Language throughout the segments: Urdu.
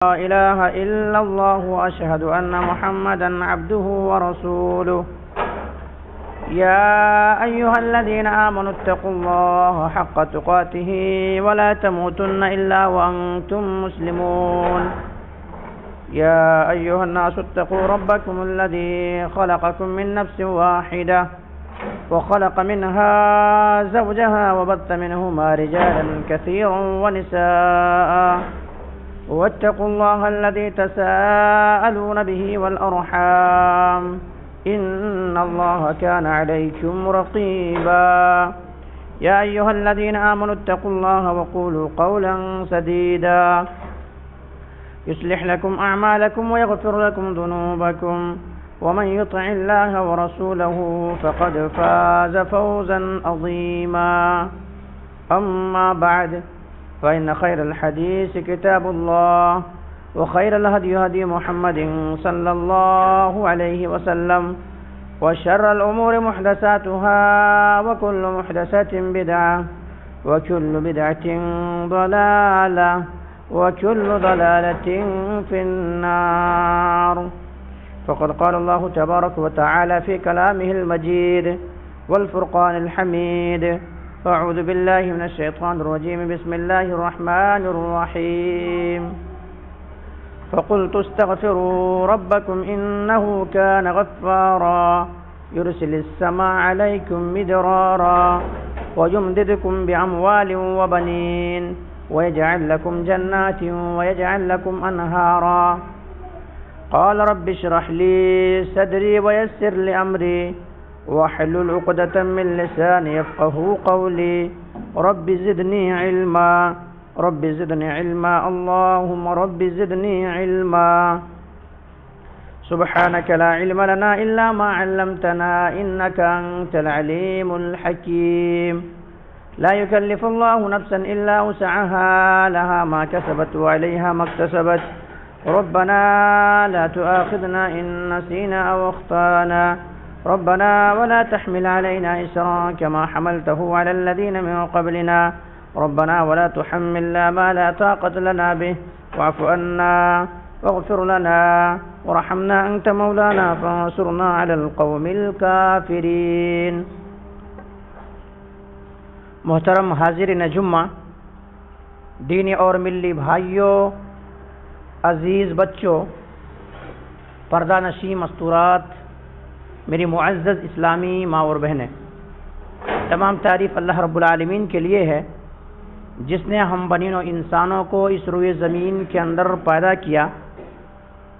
لا إله إلا الله وأشهد أن محمدا عبده ورسوله. يا أيها الذين آمنوا اتقوا الله حق تقاته ولا تموتن إلا وأنتم مسلمون. يا أيها الناس اتقوا ربكم الذي خلقكم من نفس واحدة وخلق منها زوجها وبث منهما رجالا كثيرا ونساء واتقوا الله الذي تساءلون به والأرحام إن الله كان عليكم رقيبا. يا أيها الذين آمنوا اتقوا الله وقولوا قولا سديدا يصلح لكم أعمالكم ويغفر لكم ذنوبكم ومن يطع الله ورسوله فقد فاز فوزا عظيما. أما بعد فإن خير الحديث كتاب الله وخير الهدي هدي محمد صلى الله عليه وسلم وشر الأمور محدثاتها وكل محدثة بدعة وكل بدعة ضلالة وكل ضلالة في النار. فقد قال الله تبارك وتعالى في كلامه المجيد والفرقان الحميد: أعوذ بالله من الشيطان الرجيم. بسم الله الرحمن الرحيم. فقلت استغفروا ربكم إنه كان غفارا يرسل السماء عليكم مدرارا ويمددكم بأموال وبنين ويجعل لكم جنات ويجعل لكم أنهارا. قال رب اشرح لي صدري ويسر لي أمري واحلل عقدة من لساني يفقهوا قولي. رب زدني علما رب زدني علما اللهم رب زدني علما. سبحانك لا علم لنا إلا ما علمتنا إنك أنت العليم الحكيم. لا يكلف الله نفسا إلا وسعها لها ما كسبت وعليها ما اكتسبت. ربنا لا تؤاخذنا إن نسينا أو أخطأنا. ربنا ولا تحمل علينا إسرا كما حملته على الذين من قبلنا. ربنا ولا تحملنا ما لا طاقة لنا به واعف عنا واغفر لنا وارحمنا أنت مولانا فانصرنا على القوم الكافرين. محترم حاضرین جمعہ، دینی اور ملی بھائیوں، عزیز بچوں، پردہ نشین مستورات، میری معزز اسلامی ماں اور بہنیں، تمام تعریف اللہ رب العالمین کے لیے ہے جس نے ہم بنین و انسانوں کو اس روئے زمین کے اندر پیدا کیا،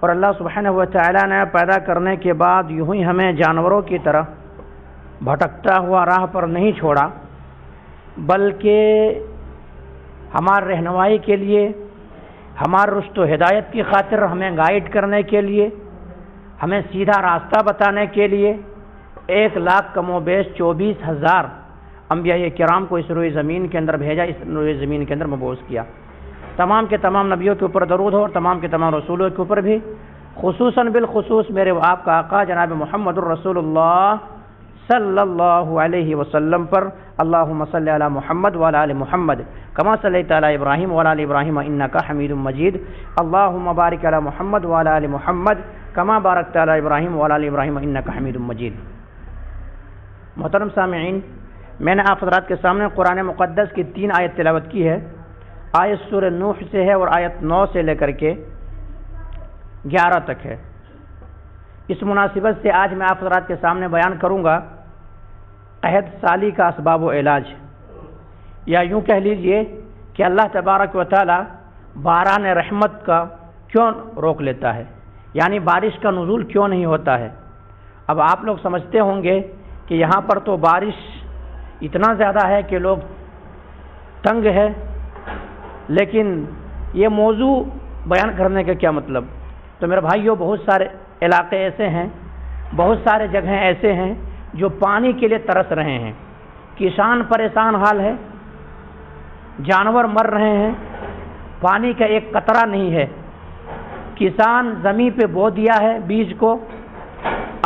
اور اللہ سبحانہ و تعالیٰ نے پیدا کرنے کے بعد یوں ہی ہمیں جانوروں کی طرح بھٹکتا ہوا راہ پر نہیں چھوڑا، بلکہ ہماری رہنمائی کے لیے، ہمارے رشد و ہدایت کی خاطر، ہمیں گائیڈ کرنے کے لیے، ہمیں سیدھا راستہ بتانے کے لیے 1,00,000 کم و بیش 24,000 انبیاء کرام کو اس روئے زمین کے اندر بھیجا، اس روئے زمین کے اندر مبعوث کیا. تمام کے تمام نبیوں کے اوپر درود ہو، اور تمام کے تمام رسولوں کے اوپر بھی، خصوصاً بالخصوص میرے آپ کا آقا جناب محمد الرسول اللہ صلی اللہ علیہ وسلم پر. اللہم صلی علی محمد وعلی آل محمد کما صلیت علی ابراہیم وعلی آل ابراہیم انک حمید مجید. اللہم بارک علی محمد وعلی آل محمد کما بارکت علی ابراہیم وعلی آل ابراہیم انک حمید مجید. محترم سامعین، میں نے آپ حضرات کے سامنے قرآن مقدس کی 3 آیت تلاوت کی ہے. آیت سورہ نوح سے ہے اور آیت 9 سے لے کر کے 11 تک ہے. اس مناسبت سے آج میں آپ حضرات کے سامنے بیان کروں گا قحط سالی کا اسباب و علاج، یا یوں کہہ لیجئے کہ اللہ تبارک و تعالی باران رحمت کا کیوں روک لیتا ہے، یعنی بارش کا نزول کیوں نہیں ہوتا ہے. اب آپ لوگ سمجھتے ہوں گے کہ یہاں پر تو بارش اتنا زیادہ ہے کہ لوگ تنگ ہے، لیکن یہ موضوع بیان کرنے کا کیا مطلب؟ تو میرے بھائیوں، بہت سارے علاقے ایسے ہیں، بہت سارے جگہیں ایسے ہیں جو پانی کے لیے ترس رہے ہیں. کسان پریشان حال ہے، جانور مر رہے ہیں، پانی کا ایک قطرہ نہیں ہے. کسان زمین پہ بو دیا ہے بیج کو،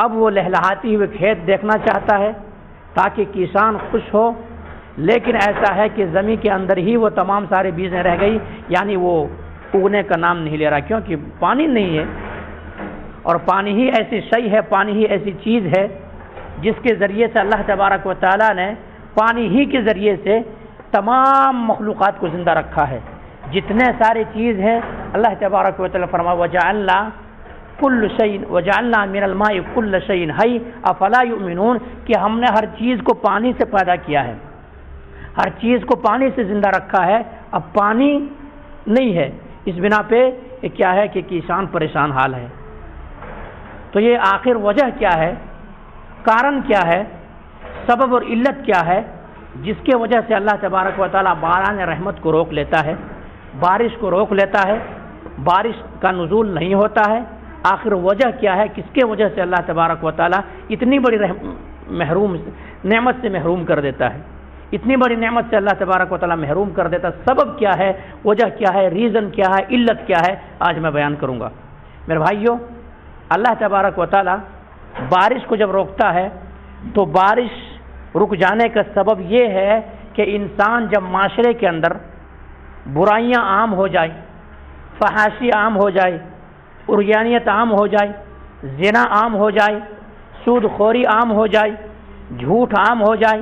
اب وہ لہلہاتی ہوئے کھیت دیکھنا چاہتا ہے تاکہ کسان خوش ہو، لیکن ایسا ہے کہ زمین کے اندر ہی وہ تمام سارے بیجیں رہ گئی، یعنی وہ اگنے کا نام نہیں لے رہا، کیونکہ پانی نہیں ہے، اور پانی ہی ایسی شے ہے، پانی ہی ایسی چیز ہے جس کے ذریعے سے اللہ تبارک و تعالیٰ نے پانی ہی کے ذریعے سے تمام مخلوقات کو زندہ رکھا ہے۔ جتنے سارے چیز ہیں اللہ تبارک و تعالیٰ فرمایا وجعلنا کل شیء وجعلنا من الماء کل شیء حی افلا یؤمنون، کہ ہم نے ہر چیز کو پانی سے پیدا کیا ہے، ہر چیز کو پانی سے زندہ رکھا ہے۔ اب پانی نہیں ہے، اس بنا پہ یہ کیا ہے کہ کسان پریشان حال ہے۔ تو یہ آخر وجہ کیا ہے، کارن کیا ہے، سبب اور علت کیا ہے جس کے وجہ سے اللہ تبارک و تعالیٰ باران رحمت کو روک لیتا ہے، بارش کو روک لیتا ہے، بارش کا نزول نہیں ہوتا ہے؟ آخر وجہ کیا ہے، کس کے وجہ سے اللہ تبارک و تعالیٰ اتنی بڑی نعمت سے محروم کر دیتا ہے، اتنی بڑی نعمت سے اللہ تبارک و تعالیٰ محروم کر دیتا ہے؟ سبب کیا ہے، وجہ کیا ہے، ریزن کیا ہے، علت کیا ہے، آج میں بیان کروں گا۔ میرے بھائیوں، اللہ تبارک و تعالیٰ بارش کو جب روکتا ہے تو بارش رک جانے کا سبب یہ ہے کہ انسان جب معاشرے کے اندر برائیاں عام ہو جائیں، فحاشی عام ہو جائے، عریانیت عام ہو جائے، زنا عام ہو جائے، سود خوری عام ہو جائے، جھوٹ عام ہو جائے،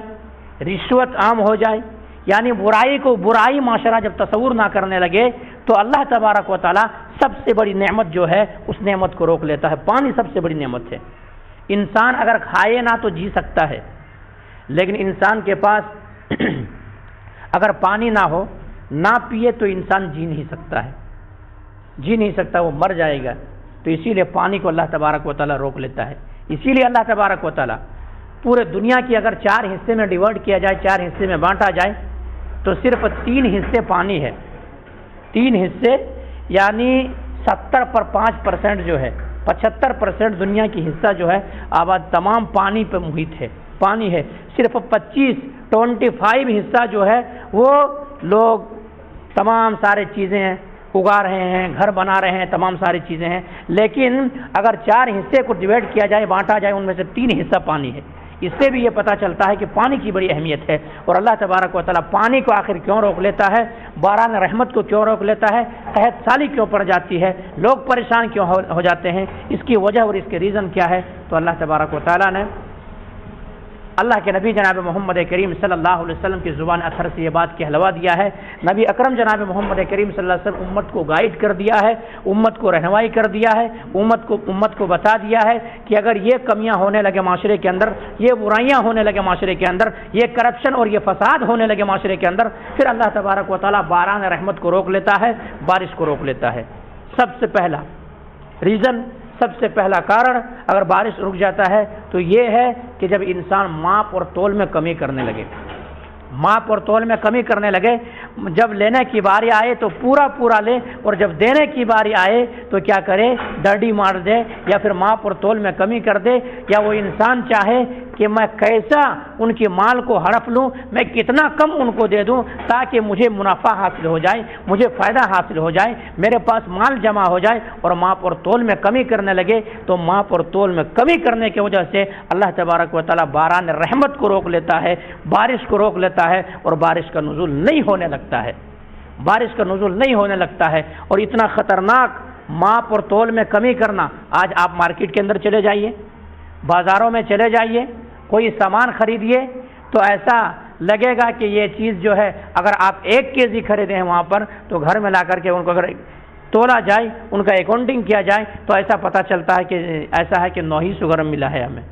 رشوت عام ہو جائے، یعنی برائی کو برائی معاشرہ جب تصور نہ کرنے لگے تو اللہ تبارک و تعالیٰ سب سے بڑی نعمت جو ہے اس نعمت کو روک لیتا ہے۔ پانی سب سے بڑی نعمت ہے۔ انسان اگر کھائے نہ تو جی سکتا ہے، لیکن انسان کے پاس اگر پانی نہ ہو، نہ پیے تو انسان جی نہیں سکتا ہے، جی نہیں سکتا، وہ مر جائے گا۔ تو اسی لیے پانی کو اللہ تبارک و تعالیٰ روک لیتا ہے۔ اسی لیے اللہ تبارک و تعالیٰ پورے دنیا کی اگر 4 حصے میں ڈیوائڈ کیا جائے، 4 حصے میں بانٹا جائے تو صرف 3 حصے پانی ہے، 3 حصے یعنی 70 پر 5% جو ہے، 75% دنیا کی حصہ جو ہے آباد تمام پانی پہ محیط ہے، پانی ہے۔ صرف 25 حصہ جو ہے وہ لوگ تمام سارے چیزیں اگا رہے ہیں، گھر بنا رہے ہیں، تمام ساری چیزیں ہیں، لیکن اگر 4 حصے کو ڈیوائڈ کیا جائے، بانٹا جائے، ان میں سے 3 حصہ پانی ہے۔ اس سے بھی یہ پتہ چلتا ہے کہ پانی کی بڑی اہمیت ہے۔ اور اللہ تبارک و تعالیٰ پانی کو آخر کیوں روک لیتا ہے، باران رحمت کو کیوں روک لیتا ہے، قحط سالی کیوں پڑ جاتی ہے، لوگ پریشان کیوں ہو جاتے ہیں، اس کی وجہ اور اس کے ریزن کیا ہے؟ تو اللہ تبارک و تعالیٰ نے اللہ کے نبی جناب محمد کریم صلی اللہ علیہ وسلم کی زبان اطہر سے یہ بات کہلوا دیا ہے۔ نبی اکرم جناب محمد کریم صلی اللہ علیہ وسلم امت کو گائیڈ کر دیا ہے، امت کو رہنمائی کر دیا ہے، امت کو بتا دیا ہے کہ اگر یہ کمیاں ہونے لگے معاشرے کے اندر، یہ برائیاں ہونے لگے معاشرے کے اندر، یہ کرپشن اور یہ فساد ہونے لگے معاشرے کے اندر، پھر اللہ تبارک و تعالیٰ باران رحمت کو روک لیتا ہے، بارش کو روک لیتا ہے۔ سب سے پہلا ریزن، سب سے پہلا کارن اگر بارش رک جاتا ہے تو یہ ہے کہ جب انسان ماپ اور تول میں کمی کرنے لگے، ماپ اور تول میں کمی کرنے لگے، جب لینے کی باری آئے تو پورا لے، اور جب دینے کی باری آئے تو کیا کرے، ڈرڈی مار دے، یا پھر ماپ اور تول میں کمی کر دے، یا وہ انسان چاہے کہ میں کیسا ان کی مال کو ہڑپ لوں، میں کتنا کم ان کو دے دوں تاکہ مجھے منافع حاصل ہو جائے، مجھے فائدہ حاصل ہو جائے، میرے پاس مال جمع ہو جائے، اور ماپ اور تول میں کمی کرنے لگے تو ماپ اور تول میں کمی کرنے کی وجہ سے اللہ تبارک و تعالیٰ باران رحمت کو روک لیتا ہے، بارش کو روک لیتا ہے، اور بارش کا نزول نہیں ہونے لگتا ہے، بارش کا نزول نہیں ہونے لگتا ہے۔ اور اتنا خطرناک ماپ اور تول میں کمی کرنا، آج آپ مارکیٹ کے اندر چلے جائیے، بازاروں میں چلے جائیے، کوئی سامان خریدیے تو ایسا لگے گا کہ یہ چیز جو ہے اگر آپ 1 kg خریدے ہیں وہاں پر تو گھر میں لا کر کے ان کو اگر تولا جائے، ان کا اکاؤنٹنگ کیا جائے تو ایسا پتہ چلتا ہے کہ ایسا ہے کہ 900 گرام ملا ہے ہمیں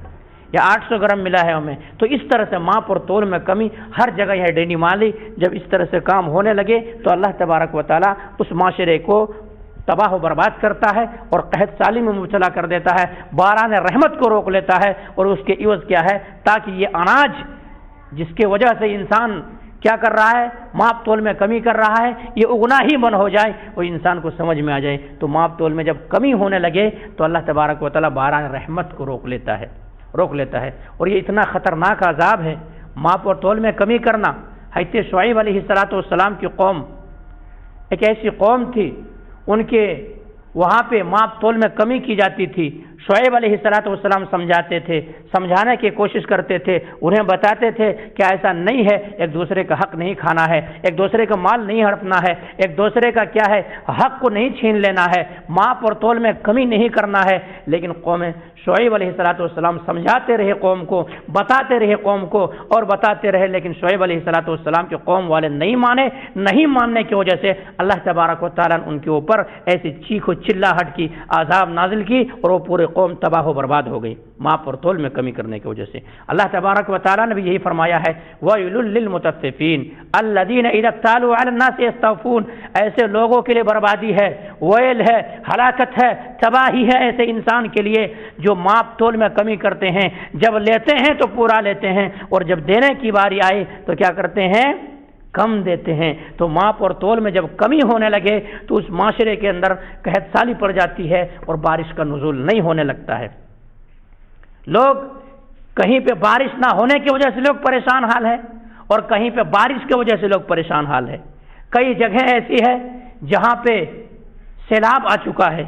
یا 800 گرام ملا ہے ہمیں۔ تو اس طرح سے ماپ اور تول میں کمی ہر جگہ ہے۔ ڈینی مالی جب اس طرح سے کام ہونے لگے تو اللہ تبارک و تعالیٰ اس معاشرے کو تباہ و برباد کرتا ہے اور قحط سالی میں مبتلا کر دیتا ہے، باران رحمت کو روک لیتا ہے، اور اس کے عوض کیا ہے، تاکہ یہ اناج جس کے وجہ سے انسان کیا کر رہا ہے، ماپ تول میں کمی کر رہا ہے، یہ اگنا ہی بند ہو جائے اور انسان کو سمجھ میں آ جائے۔ تو ماپ تول میں جب کمی ہونے لگے تو اللہ تبارک و تعالیٰ باران رحمت کو روک لیتا ہے۔ اور یہ اتنا خطرناک عذاب ہے، ماپ اور تول میں کمی کرنا۔ حضرت شعیب علیہ السلام کی قوم ایک ایسی قوم تھی، ان کے وہاں پہ ماپ تول میں کمی کی جاتی تھی۔ شعیب علیہ السلام سمجھاتے تھے، سمجھانے کی کوشش کرتے تھے، انہیں بتاتے تھے کہ ایسا نہیں ہے، ایک دوسرے کا حق نہیں کھانا ہے، ایک دوسرے کا مال نہیں ہڑپنا ہے، ایک دوسرے کا کیا ہے حق کو نہیں چھین لینا ہے، ماپ اور تول میں کمی نہیں کرنا ہے۔ لیکن قوم شعیب علیہ السلام سمجھاتے رہے قوم کو، بتاتے رہے قوم کو اور بتاتے رہے، لیکن شعیب علیہ السلام کے قوم والے نہیں مانے۔ نہیں ماننے کی وجہ سے اللہ تبارک و تعالیٰ نے ان کے اوپر ایسی چیخ و چلاہٹ کی عذاب نازل کی اور وہ پورے قوم تباہ و برباد ہو گئی ماپ اور تول میں کمی کرنے کی وجہ سے۔ اللہ تبارک و تعالیٰ نے بھی یہی فرمایا ہے وَيْلٌ لِّلْمُطَفِّفِينَ الَّذِينَ إِذَا اكْتَالُوا عَلَى النَّاسِ يَسْتَوْفُونَ، ایسے لوگوں کے لیے بربادی ہے، ویل ہے، ہلاکت ہے، تباہی ہے ایسے انسان کے لیے جو ماپ تول میں کمی کرتے ہیں، جب لیتے ہیں تو پورا لیتے ہیں اور جب دینے کی باری آئے تو کیا کرتے ہیں، کم دیتے ہیں۔ تو ماپ اور تول میں جب کمی ہونے لگے تو اس معاشرے کے اندر قحط سالی پڑ جاتی ہے اور بارش کا نزول نہیں ہونے لگتا ہے۔ لوگ کہیں پہ بارش نہ ہونے کی وجہ سے لوگ پریشان حال ہے اور کہیں پہ بارش کی وجہ سے لوگ پریشان حال ہے۔ کئی جگہیں ایسی ہے جہاں پہ سیلاب آ چکا ہے،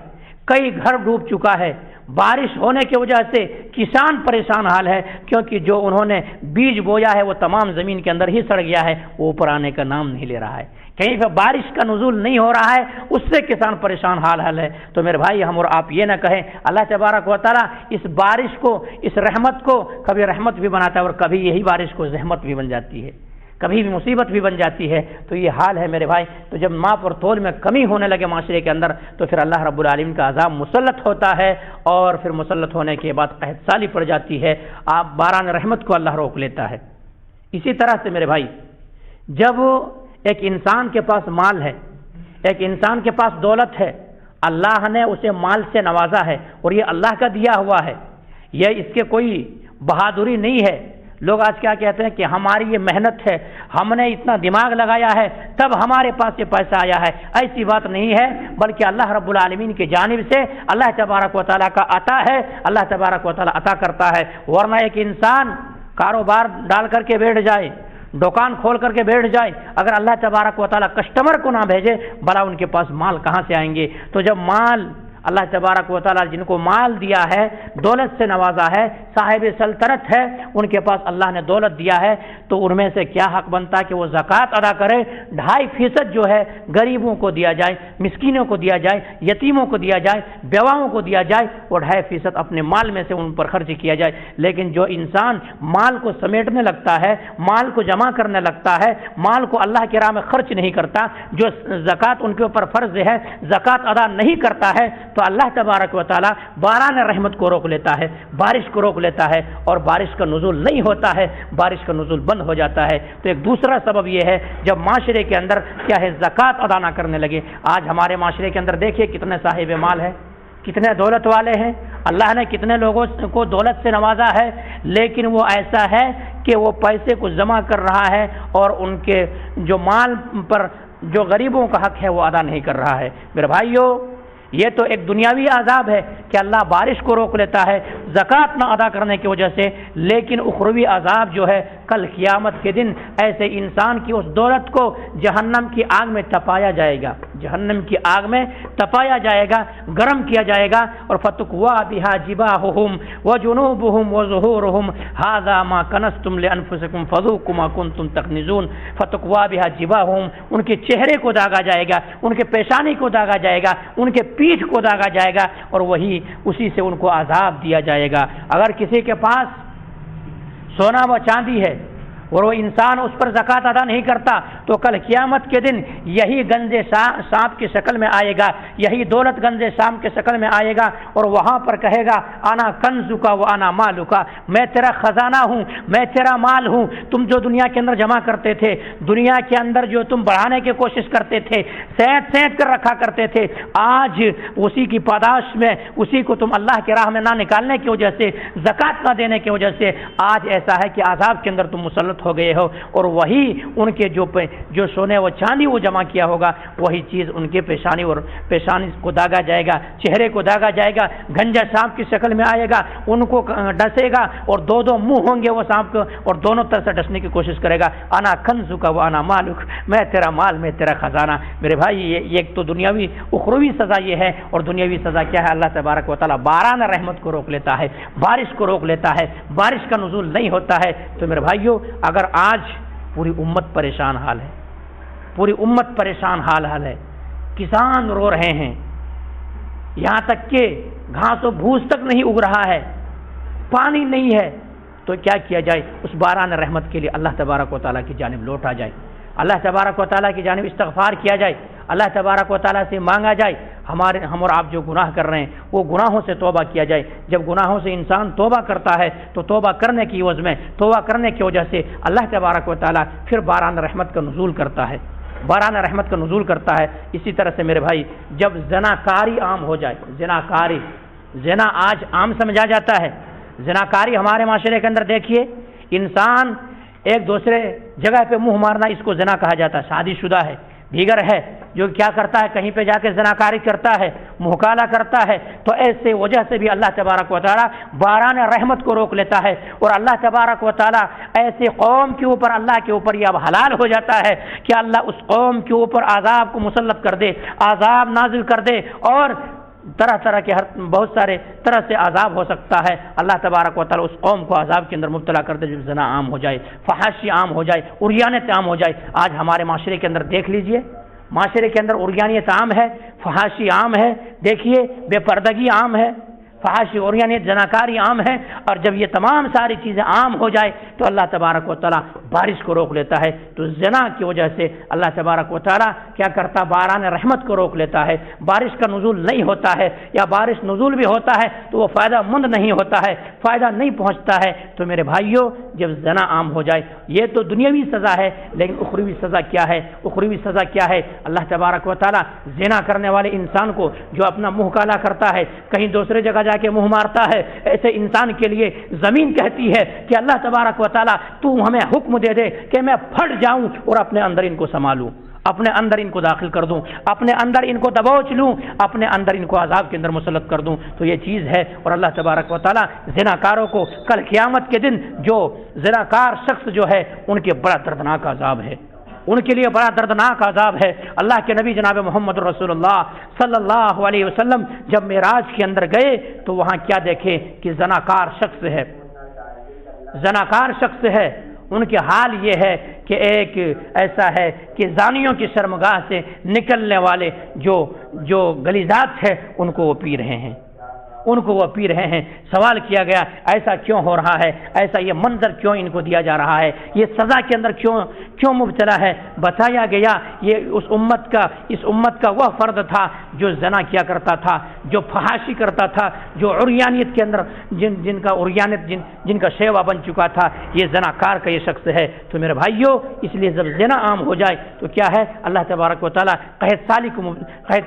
کئی گھر ڈوب چکا ہے، بارش ہونے کی وجہ سے کسان پریشان حال ہے کیونکہ جو انہوں نے بیج بویا ہے وہ تمام زمین کے اندر ہی سڑ گیا ہے، وہ اوپر آنے کا نام نہیں لے رہا ہے۔ کہیں پہ بارش کا نزول نہیں ہو رہا ہے، اس سے کسان پریشان حال ہے۔ تو میرے بھائی ہم اور آپ یہ نہ کہیں اللہ تبارک و تعالیٰ اس بارش کو، اس رحمت کو کبھی رحمت بھی بناتا ہے اور کبھی یہی بارش کو زحمت بھی بن جاتی ہے، کبھی بھی مصیبت بھی بن جاتی ہے۔ تو یہ حال ہے میرے بھائی۔ تو جب ماپ اور تول میں کمی ہونے لگے معاشرے کے اندر تو پھر اللہ رب العالمین کا عذاب مسلط ہوتا ہے اور پھر مسلط ہونے کے بعد قحط سالی پڑ جاتی ہے، آپ باران رحمت کو اللہ روک لیتا ہے۔ اسی طرح سے میرے بھائی جب ایک انسان کے پاس مال ہے، ایک انسان کے پاس دولت ہے، اللہ نے اسے مال سے نوازا ہے اور یہ اللہ کا دیا ہوا ہے، یہ اس کے کوئی بہادری نہیں ہے۔ لوگ آج کیا کہتے ہیں کہ ہماری یہ محنت ہے، ہم نے اتنا دماغ لگایا ہے تب ہمارے پاس یہ پیسہ آیا ہے۔ ایسی بات نہیں ہے، بلکہ اللہ رب العالمین کی جانب سے اللہ تبارک و تعالیٰ کا عطا ہے، اللہ تبارک و تعالیٰ عطا کرتا ہے۔ ورنہ ایک انسان کاروبار ڈال کر کے بیٹھ جائے، دکان کھول کر کے بیٹھ جائے، اگر اللہ تبارک و تعالیٰ کسٹمر کو نہ بھیجے بھلا ان کے پاس مال کہاں سے آئیں گے؟ تو جب مال اللہ تبارک و تعالیٰ جن کو مال دیا ہے، دولت سے نوازا ہے، صاحب سلطنت ہے، ان کے پاس اللہ نے دولت دیا ہے، تو ان میں سے کیا حق بنتا ہے کہ وہ زکوٰۃ ادا کرے؟ 2.5% جو ہے غریبوں کو دیا جائے، مسکینوں کو دیا جائے، یتیموں کو دیا جائے، بیواؤں کو دیا جائے اور 2.5% اپنے مال میں سے ان پر خرچ کیا جائے۔ لیکن جو انسان مال کو سمیٹنے لگتا ہے، مال کو جمع کرنے لگتا ہے، مال کو اللہ کی راہ میں خرچ نہیں کرتا، جو زکوٰۃ ان کے اوپر فرض ہے زکوٰۃ ادا نہیں کرتا ہے، تو اللہ تبارک و تعالیٰ باران رحمت کو روک لیتا ہے، بارش کو روک لیتا ہے اور بارش کا نزول نہیں ہوتا ہے، بارش کا نزول بند ہو جاتا ہے۔ تو ایک دوسرا سبب یہ ہے جب معاشرے کے اندر کیا ہے زکوٰۃ ادا نہ کرنے لگے۔ آج ہمارے معاشرے کے اندر دیکھیے کتنے صاحب مال ہیں، کتنے دولت والے ہیں، اللہ نے کتنے لوگوں کو دولت سے نوازا ہے، لیکن وہ ایسا ہے کہ وہ پیسے کو جمع کر رہا ہے اور ان کے جو مال پر جو غریبوں کا حق ہے وہ ادا نہیں کر رہا ہے۔ میرے بھائیوں، یہ تو ایک دنیاوی عذاب ہے کہ اللہ بارش کو روک لیتا ہے زکوٰۃ نہ ادا کرنے کی وجہ سے، لیکن اخروی عذاب جو ہے کل قیامت کے دن ایسے انسان کی اس دولت کو جہنم کی آگ میں تپایا جائے گا، جہنم کی آگ میں تپایا جائے گا، گرم کیا جائے گا، اور فتقوا بها جباههم وجنوبهم وظهورهم هذا ما كنزتم لانفسكم فذوقوا ما كنتم تكنزون۔ فتقوا بها جباههم، ان کے چہرے کو داغا جائے گا، ان کے پیشانی کو داغا جائے گا، ان کے پیٹھ کو داغا جائے گا اور وہی اسی سے ان کو عذاب دیا جائے گا۔ اگر کسی کے پاس سونا و چاندی ہے اور وہ انسان اس پر زکوٰۃ ادا نہیں کرتا تو کل قیامت کے دن یہی گنجے سانپ کی شکل میں آئے گا، یہی دولت گنجے سانپ کی شکل میں آئے گا اور وہاں پر کہے گا انا کنزکا و انا مالکا، میں تیرا خزانہ ہوں، میں تیرا مال ہوں۔ تم جو دنیا کے اندر جمع کرتے تھے، دنیا کے اندر جو تم بڑھانے کی کوشش کرتے تھے، سینت کر رکھا کرتے تھے، آج اسی کی پاداش میں اسی کو تم اللہ کی راہ میں نہ نکالنے کی وجہ سے، زکوٰۃ نہ دینے کی وجہ سے آج ایسا ہے کہ عذاب کے اندر تم مسلط مضبوط ہو گئے ہو، اور وہی ان کے جو سونے و چاندی وہ جمع کیا ہوگا وہی چیز ان کے پیشانی کو داغا جائے گا، چہرے کو داغا جائے گا، گنجا سانپ کی شکل میں آئے گا، ان کو ڈسے گا، اور دو منہ ہوں گے وہ سانپ کو، اور دونوں طرف سے ڈسنے کی کوشش کرے گا، انا کنزک و انا مالک، میں تیرا مال، میں تیرا خزانہ۔ میرے بھائی یہ ایک تو دنیاوی اخروی سزا یہ ہے، اور دنیاوی سزا کیا ہے؟ اللہ تبارک و تعالیٰ باران رحمت کو روک لیتا ہے، بارش کو روک لیتا ہے، بارش کا نزول نہیں ہوتا ہے۔ تو میرے بھائیوں، اگر آج پوری امت پریشان حال ہے، پوری امت پریشان حال ہے، کسان رو رہے ہیں، یہاں تک کہ گھاس و بھوس تک نہیں اگ رہا ہے، پانی نہیں ہے، تو کیا کیا جائے؟ اس باران رحمت کے لیے اللہ تبارک و تعالیٰ کی جانب لوٹا جائے، اللہ تبارک و تعالیٰ کی جانب استغفار کیا جائے، اللہ تبارک و تعالیٰ سے مانگا جائے، ہم اور آپ جو گناہ کر رہے ہیں وہ گناہوں سے توبہ کیا جائے۔ جب گناہوں سے انسان توبہ کرتا ہے تو توبہ کرنے کی عوض میں، توبہ کرنے کی وجہ سے اللہ تبارک و تعالیٰ پھر باران رحمت کا نزول کرتا ہے، باران رحمت کا نزول کرتا ہے۔ اسی طرح سے میرے بھائی، جب زناکاری عام ہو جائے، زنا آج عام سمجھا جاتا ہے، زناکاری ہمارے معاشرے کے اندر دیکھیے، انسان ایک دوسرے جگہ پہ منہ مارنا، اس کو زنا کہا جاتا ہے، شادی شدہ ہے، دیگر ہے جو کیا کرتا ہے، کہیں پہ جا کے زناکاری کرتا ہے، منہ کالا کرتا ہے، تو ایسے وجہ سے بھی اللہ تبارک و تعالیٰ باران رحمت کو روک لیتا ہے، اور اللہ تبارک و تعالیٰ ایسے قوم کے اوپر، اللہ کے اوپر یہ اب حلال ہو جاتا ہے کہ اللہ اس قوم کے اوپر عذاب کو مسلط کر دے، عذاب نازل کر دے، اور طرح کے بہت سارے طرح سے عذاب ہو سکتا ہے۔ اللہ تبارک و تعالیٰ اس قوم کو عذاب کے اندر مبتلا کر دے جب زنا عام ہو جائے، فحاشی عام ہو جائے، عریانیت عام ہو جائے۔ آج ہمارے معاشرے کے اندر دیکھ لیجئے، معاشرے کے اندر عریانیت عام ہے، فحاشی عام ہے، دیکھیے بے پردگی عام ہے، فحاشی عریانیت زناکاری عام ہے، اور جب یہ تمام ساری چیزیں عام ہو جائے تو اللہ تبارک و تعالیٰ بارش کو روک لیتا ہے۔ تو زنا کی وجہ سے اللہ تبارک و تعالیٰ کیا کرتا؟ باران رحمت کو روک لیتا ہے، بارش کا نزول نہیں ہوتا ہے، یا بارش نزول بھی ہوتا ہے تو وہ فائدہ مند نہیں ہوتا ہے، فائدہ نہیں پہنچتا ہے۔ تو میرے بھائیوں، جب زنا عام ہو جائے، یہ تو دنیاوی سزا ہے، لیکن اخروی سزا کیا ہے؟ اخروی سزا کیا ہے؟ اللہ تبارک و تعالیٰ زنا کرنے والے انسان کو، جو اپنا منہ کالا کرتا ہے، کہیں دوسرے جگہ جا کے منہ مارتا ہے، ایسے انسان کے لیے زمین کہتی ہے کہ اللہ تبارک و تعالیٰ تو ہمیں حکم دے دے کہ میں پھٹ جاؤں اور اپنے اندر ان کو سنبھالوں، اپنے اندر ان کو داخل کر دوں، اپنے اندر ان کو دبوچ لوں، اپنے اندر ان کو عذاب کے اندر مسلط کر دوں۔ تو یہ چیز ہے، اور اللہ تبارک و تعالیٰ زناکاروں کو کل قیامت کے دن، جو زناکار شخص جو ہے، ان کے بڑا دردناک عذاب ہے، ان کے لیے بڑا دردناک عذاب ہے۔ اللہ کے نبی جناب محمد رسول اللہ صلی اللہ علیہ وسلم جب معراج کے اندر گئے تو وہاں کیا دیکھے کہ زناکار شخص ہے، زناکار شخص ہے، ان کے حال یہ ہے کہ ایک ایسا ہے کہ زانیوں کی شرمگاہ سے نکلنے والے جو غلیظات ہے ان کو وہ پی رہے ہیں، ان کو وہ پی رہے ہیں۔ سوال کیا گیا ایسا کیوں ہو رہا ہے، ایسا یہ منظر کیوں ان کو دیا جا رہا ہے، یہ سزا کے اندر کیوں مبتلا ہے؟ بتایا گیا یہ اس امت کا وہ فرد تھا جو زنا کیا کرتا تھا، جو فحاشی کرتا تھا، جو عریانیت کے اندر جن کا شیوا بن چکا تھا، یہ زناکار کا یہ شخص ہے۔ تو میرے بھائیوں، اس لیے جب زنا عام ہو جائے تو کیا ہے، اللہ تبارک و تعالیٰ قحط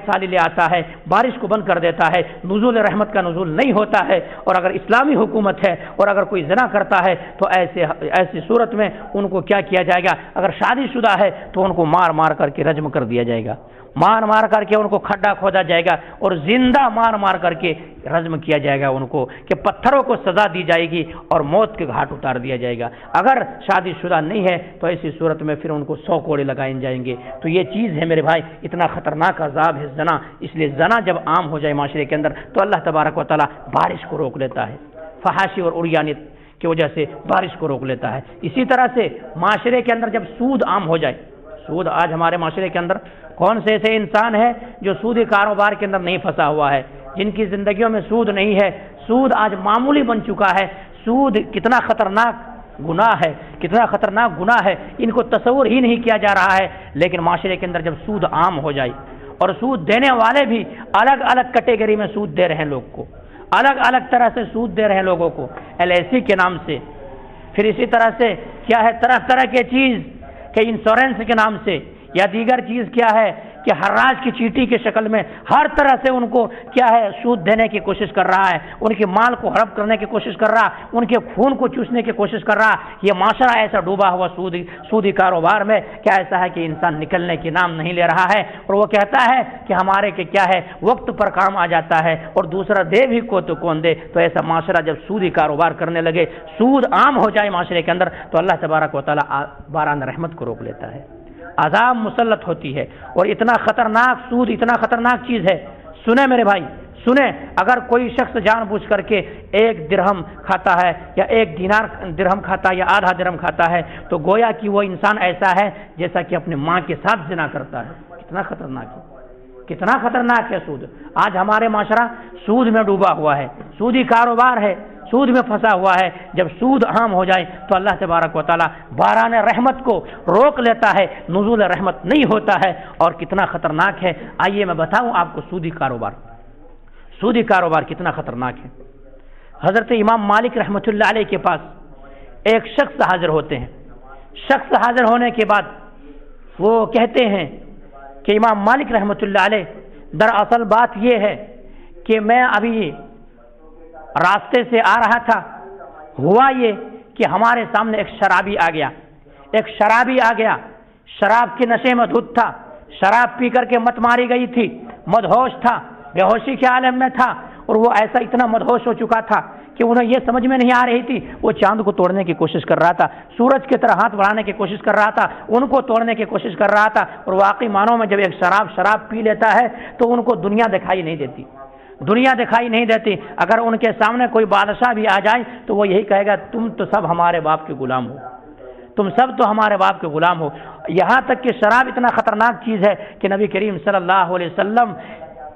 سالی لے آتا ہے، بارش کو بند کر دیتا ہے، نزول رحمت کا نزول نہیں ہوتا ہے۔ اور اگر اسلامی حکومت ہے اور اگر کوئی زنا کرتا ہے تو ایسی صورت میں ان کو کیا کیا جائے گا؟ اگر شادی شدہ ہے تو ان کو مار کر کے رجم کر دیا جائے گا، مار کر کے ان کو کھڈا کھودا جائے گا، اور زندہ مار کر کے رجم کیا جائے گا ان کو، کہ پتھروں کو سزا دی جائے گی اور موت کے گھاٹ اتار دیا جائے گا۔ اگر شادی شدہ نہیں ہے تو ایسی صورت میں پھر ان کو 100 کوڑے لگائے جائیں گے۔ تو یہ چیز ہے میرے بھائی، اتنا خطرناک عذاب ہے زنا۔ اس لیے زنا جب عام ہو جائے معاشرے کے اندر تو اللہ تبارک و تعالیٰ بارش کو روک لیتا ہے، فحاشی اور عریانیت کی وجہ سے بارش کو روک لیتا ہے۔ اسی طرح سے معاشرے کے اندر جب سود عام ہو جائے، سود آج ہمارے معاشرے کے اندر کون سے ایسے انسان ہے جو سودی کاروبار کے اندر نہیں پھنسا ہوا ہے، جن کی زندگیوں میں سود نہیں ہے؟ سود آج معمولی بن چکا ہے۔ سود کتنا خطرناک گناہ ہے، کتنا خطرناک گناہ ہے، ان کو تصور ہی نہیں کیا جا رہا ہے۔ لیکن معاشرے کے اندر جب سود عام ہو جائے، اور سود دینے والے بھی الگ الگ کیٹیگری میں سود دے رہے ہیں، لوگ کو الگ الگ طرح سے سود دے رہے ہیں لوگوں کو، LIC کے نام سے، پھر اسی طرح سے کیا ہے، طرح طرح کے چیز کہ انشورنس کے نام سے، یا دیگر چیز کیا ہے کہ حراج کی چیٹی کی شکل میں ہر طرح سے ان کو کیا ہے سود دینے کی کوشش کر رہا ہے، ان کے مال کو ہڑپ کرنے کی کوشش کر رہا، ان کے خون کو چوسنے کی کوشش کر رہا۔ یہ معاشرہ ایسا ڈوبا ہوا سودی کاروبار میں کیا ایسا ہے کہ انسان نکلنے کی نام نہیں لے رہا ہے، اور وہ کہتا ہے کہ ہمارے کہ کیا ہے وقت پر کام آ جاتا ہے اور دوسرا دے بھی کو تو کون دے۔ تو ایسا معاشرہ جب سودی کاروبار کرنے لگے، سود عام ہو جائے معاشرے کے اندر، تو اللہ تبارک و تعالیٰ باران رحمت کو روک لیتا ہے، عذاب مسلط ہوتی ہے۔ اور اتنا خطرناک سود اتنا خطرناک چیز ہے، سنیں میرے بھائی سنیں، اگر کوئی شخص جان بوجھ کر کے 1 درہم کھاتا ہے یا 1 دینار درہم کھاتا ہے یا آدھا درہم کھاتا ہے، تو گویا کہ وہ انسان ایسا ہے جیسا کہ اپنے ماں کے ساتھ زنا کرتا ہے۔ کتنا خطرناک ہے، کتنا خطرناک ہے سود۔ آج ہمارے معاشرہ سود میں ڈوبا ہوا ہے، سودی کاروبار ہے، سود میں پھنسا ہوا ہے۔ جب سود عام ہو جائے تو اللہ تبارک و تعالیٰ باران رحمت کو روک لیتا ہے، نزول رحمت نہیں ہوتا ہے، اور کتنا خطرناک ہے۔ آئیے میں بتاؤں آپ کو سودی کاروبار کتنا خطرناک ہے۔ حضرت امام مالک رحمۃ اللہ علیہ کے پاس ایک شخص حاضر ہوتے ہیں۔ شخص حاضر ہونے کے بعد وہ کہتے ہیں کہ امام مالک رحمۃ اللہ علیہ، دراصل بات یہ ہے کہ میں ابھی راستے سے آ رہا تھا، ہوا یہ کہ ہمارے سامنے ایک شرابی آ گیا، شراب کے نشے میں دھت تھا، شراب پی کر کے مت ماری گئی تھی، مدہوش تھا، بے ہوشی کے عالم میں تھا، اور وہ ایسا اتنا مدہوش ہو چکا تھا کہ انہیں یہ سمجھ میں نہیں آ رہی تھی، وہ چاند کو توڑنے کی کوشش کر رہا تھا، سورج کی طرح ہاتھ بڑھانے کی کوشش کر رہا تھا، ان کو توڑنے کی کوشش کر رہا تھا۔ اور واقعی معنوں میں جب ایک شراب پی لیتا ہے تو ان کو دنیا دکھائی نہیں دیتی۔ اگر ان کے سامنے کوئی بادشاہ بھی آ جائے تو وہ یہی کہے گا تم تو سب ہمارے باپ کے غلام ہو، یہاں تک کہ شراب اتنا خطرناک چیز ہے کہ نبی کریم صلی اللہ علیہ وسلم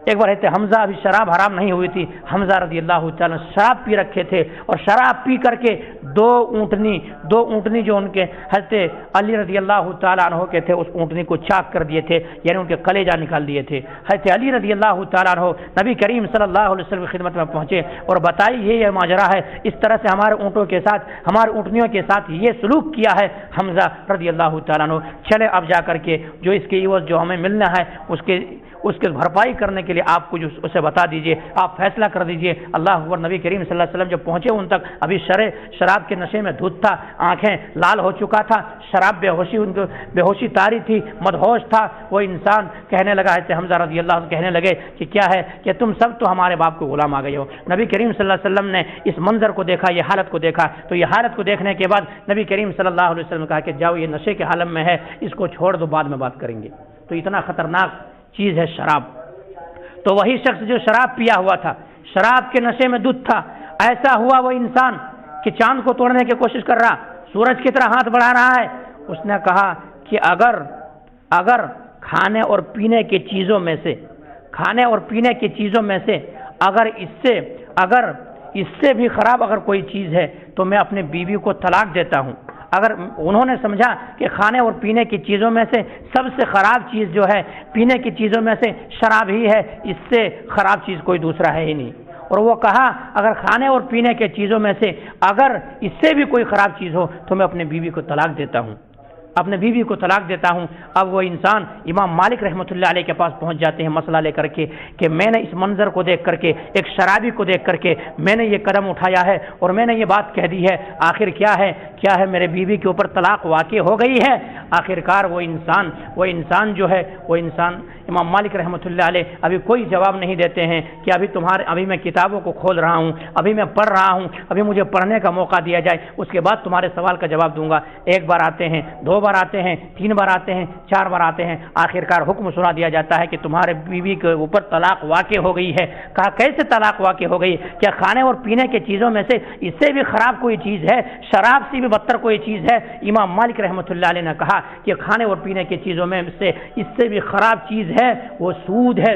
ایک بار کہتے حمزہ ابھی شراب حرام نہیں ہوئی تھی، حمزہ رضی اللہ تعالیٰ شراب پی رکھے تھے، اور شراب پی کر کے دو اونٹنی جو ان کے حضرت علی رضی اللہ تعالیٰ عنہ کے تھے، اس اونٹنی کو چاک کر دیے تھے، یعنی ان کے کلیجہ نکال دیے تھے۔ حضرت علی رضی اللہ تعالیٰ عنہ نبی کریم صلی اللہ علیہ وسلم کی خدمت میں پہنچے اور بتائی یہ ماجرا ہے، اس طرح سے ہمارے اونٹوں کے ساتھ، ہمارے اونٹنیوں کے ساتھ یہ سلوک کیا ہے حمزہ رضی اللہ تعالیٰ عنہ، چلے اب جا کر کے جو اس کے عوض جو ہمیں ملنا ہے اس کے بھرپائی کرنے کے لیے آپ کچھ اسے بتا دیجئے، آپ فیصلہ کر دیجئے۔ اللہ اکبر۔ نبی کریم صلی اللہ علیہ وسلم جب پہنچے ان تک، ابھی شراب کے نشے میں دھت تھا، آنکھیں لال ہو چکا تھا، شراب بے ہوشی طاری تھی، مدہوش تھا۔ وہ انسان کہنے لگا ہے حمزہ رضی اللہ عنہ کہنے لگے کہ کیا ہے کہ تم سب تو ہمارے باپ کو غلام آ گئے ہو۔ نبی کریم صلی اللہ علیہ وسلم نے اس منظر کو دیکھا، یہ حالت کو دیکھا، تو یہ حالت کو دیکھنے کے بعد نبی کریم صلی اللہ علیہ وسلم نے کہا کہ جاؤ یہ نشے کے عالم میں ہے، اس کو چھوڑ دو، بعد میں بات کریں گے۔ تو اتنا خطرناک چیز ہے شراب۔ تو وہی شخص جو شراب پیا ہوا تھا، شراب کے نشے میں دھت تھا، ایسا ہوا وہ انسان کہ چاند کو توڑنے کی کوشش کر رہا، سورج کی طرح ہاتھ بڑھا رہا ہے۔ اس نے کہا کہ اگر کھانے اور پینے کی چیزوں میں سے اگر اس سے بھی خراب اگر کوئی چیز ہے تو میں اپنے بیوی کو طلاق دیتا ہوں۔ اگر انہوں نے سمجھا کہ کھانے اور پینے کی چیزوں میں سے سب سے خراب چیز جو ہے پینے کی چیزوں میں سے شراب ہی ہے، اس سے خراب چیز کوئی دوسرا ہے ہی نہیں، اور وہ کہا اگر کھانے اور پینے کی چیزوں میں سے اگر اس سے بھی کوئی خراب چیز ہو تو میں اپنے بیوی کو طلاق دیتا ہوں۔ اب وہ انسان امام مالک رحمۃ اللہ علیہ کے پاس پہنچ جاتے ہیں مسئلہ لے کر کے کہ میں نے اس منظر کو دیکھ کر کے، ایک شرابی کو دیکھ کر کے میں نے یہ قدم اٹھایا ہے اور میں نے یہ بات کہہ دی ہے، آخر کیا ہے میرے بیوی کے اوپر طلاق واقع ہو گئی ہے۔ آخرکار وہ انسان امام مالک رحمۃ اللہ علیہ ابھی کوئی جواب نہیں دیتے ہیں کہ ابھی میں کتابوں کو کھول رہا ہوں، ابھی میں پڑھ رہا ہوں، ابھی مجھے پڑھنے کا موقع دیا جائے، اس کے بعد تمہارے سوال کا جواب دوں گا۔ ایک بار آتے ہیں، 2 بار آتے ہیں، 3 بار آتے ہیں، 4 بار آتے ہیں، آخرکار حکم سنا دیا جاتا ہے کہ تمہارے بیوی کے اوپر طلاق واقع ہو گئی ہے۔ کہا کیسے طلاق واقع ہو گئی؟ کیا کھانے اور پینے کی چیزوں میں سے اس سے بھی خراب کوئی چیز ہے، شراب سے بھی بدتر کوئی چیز ہے؟ امام مالک رحمۃ اللہ علیہ نے کہا کہ کھانے اور پینے کی چیزوں میں سے اس سے بھی خراب چیز ہے، وہ سود ہے۔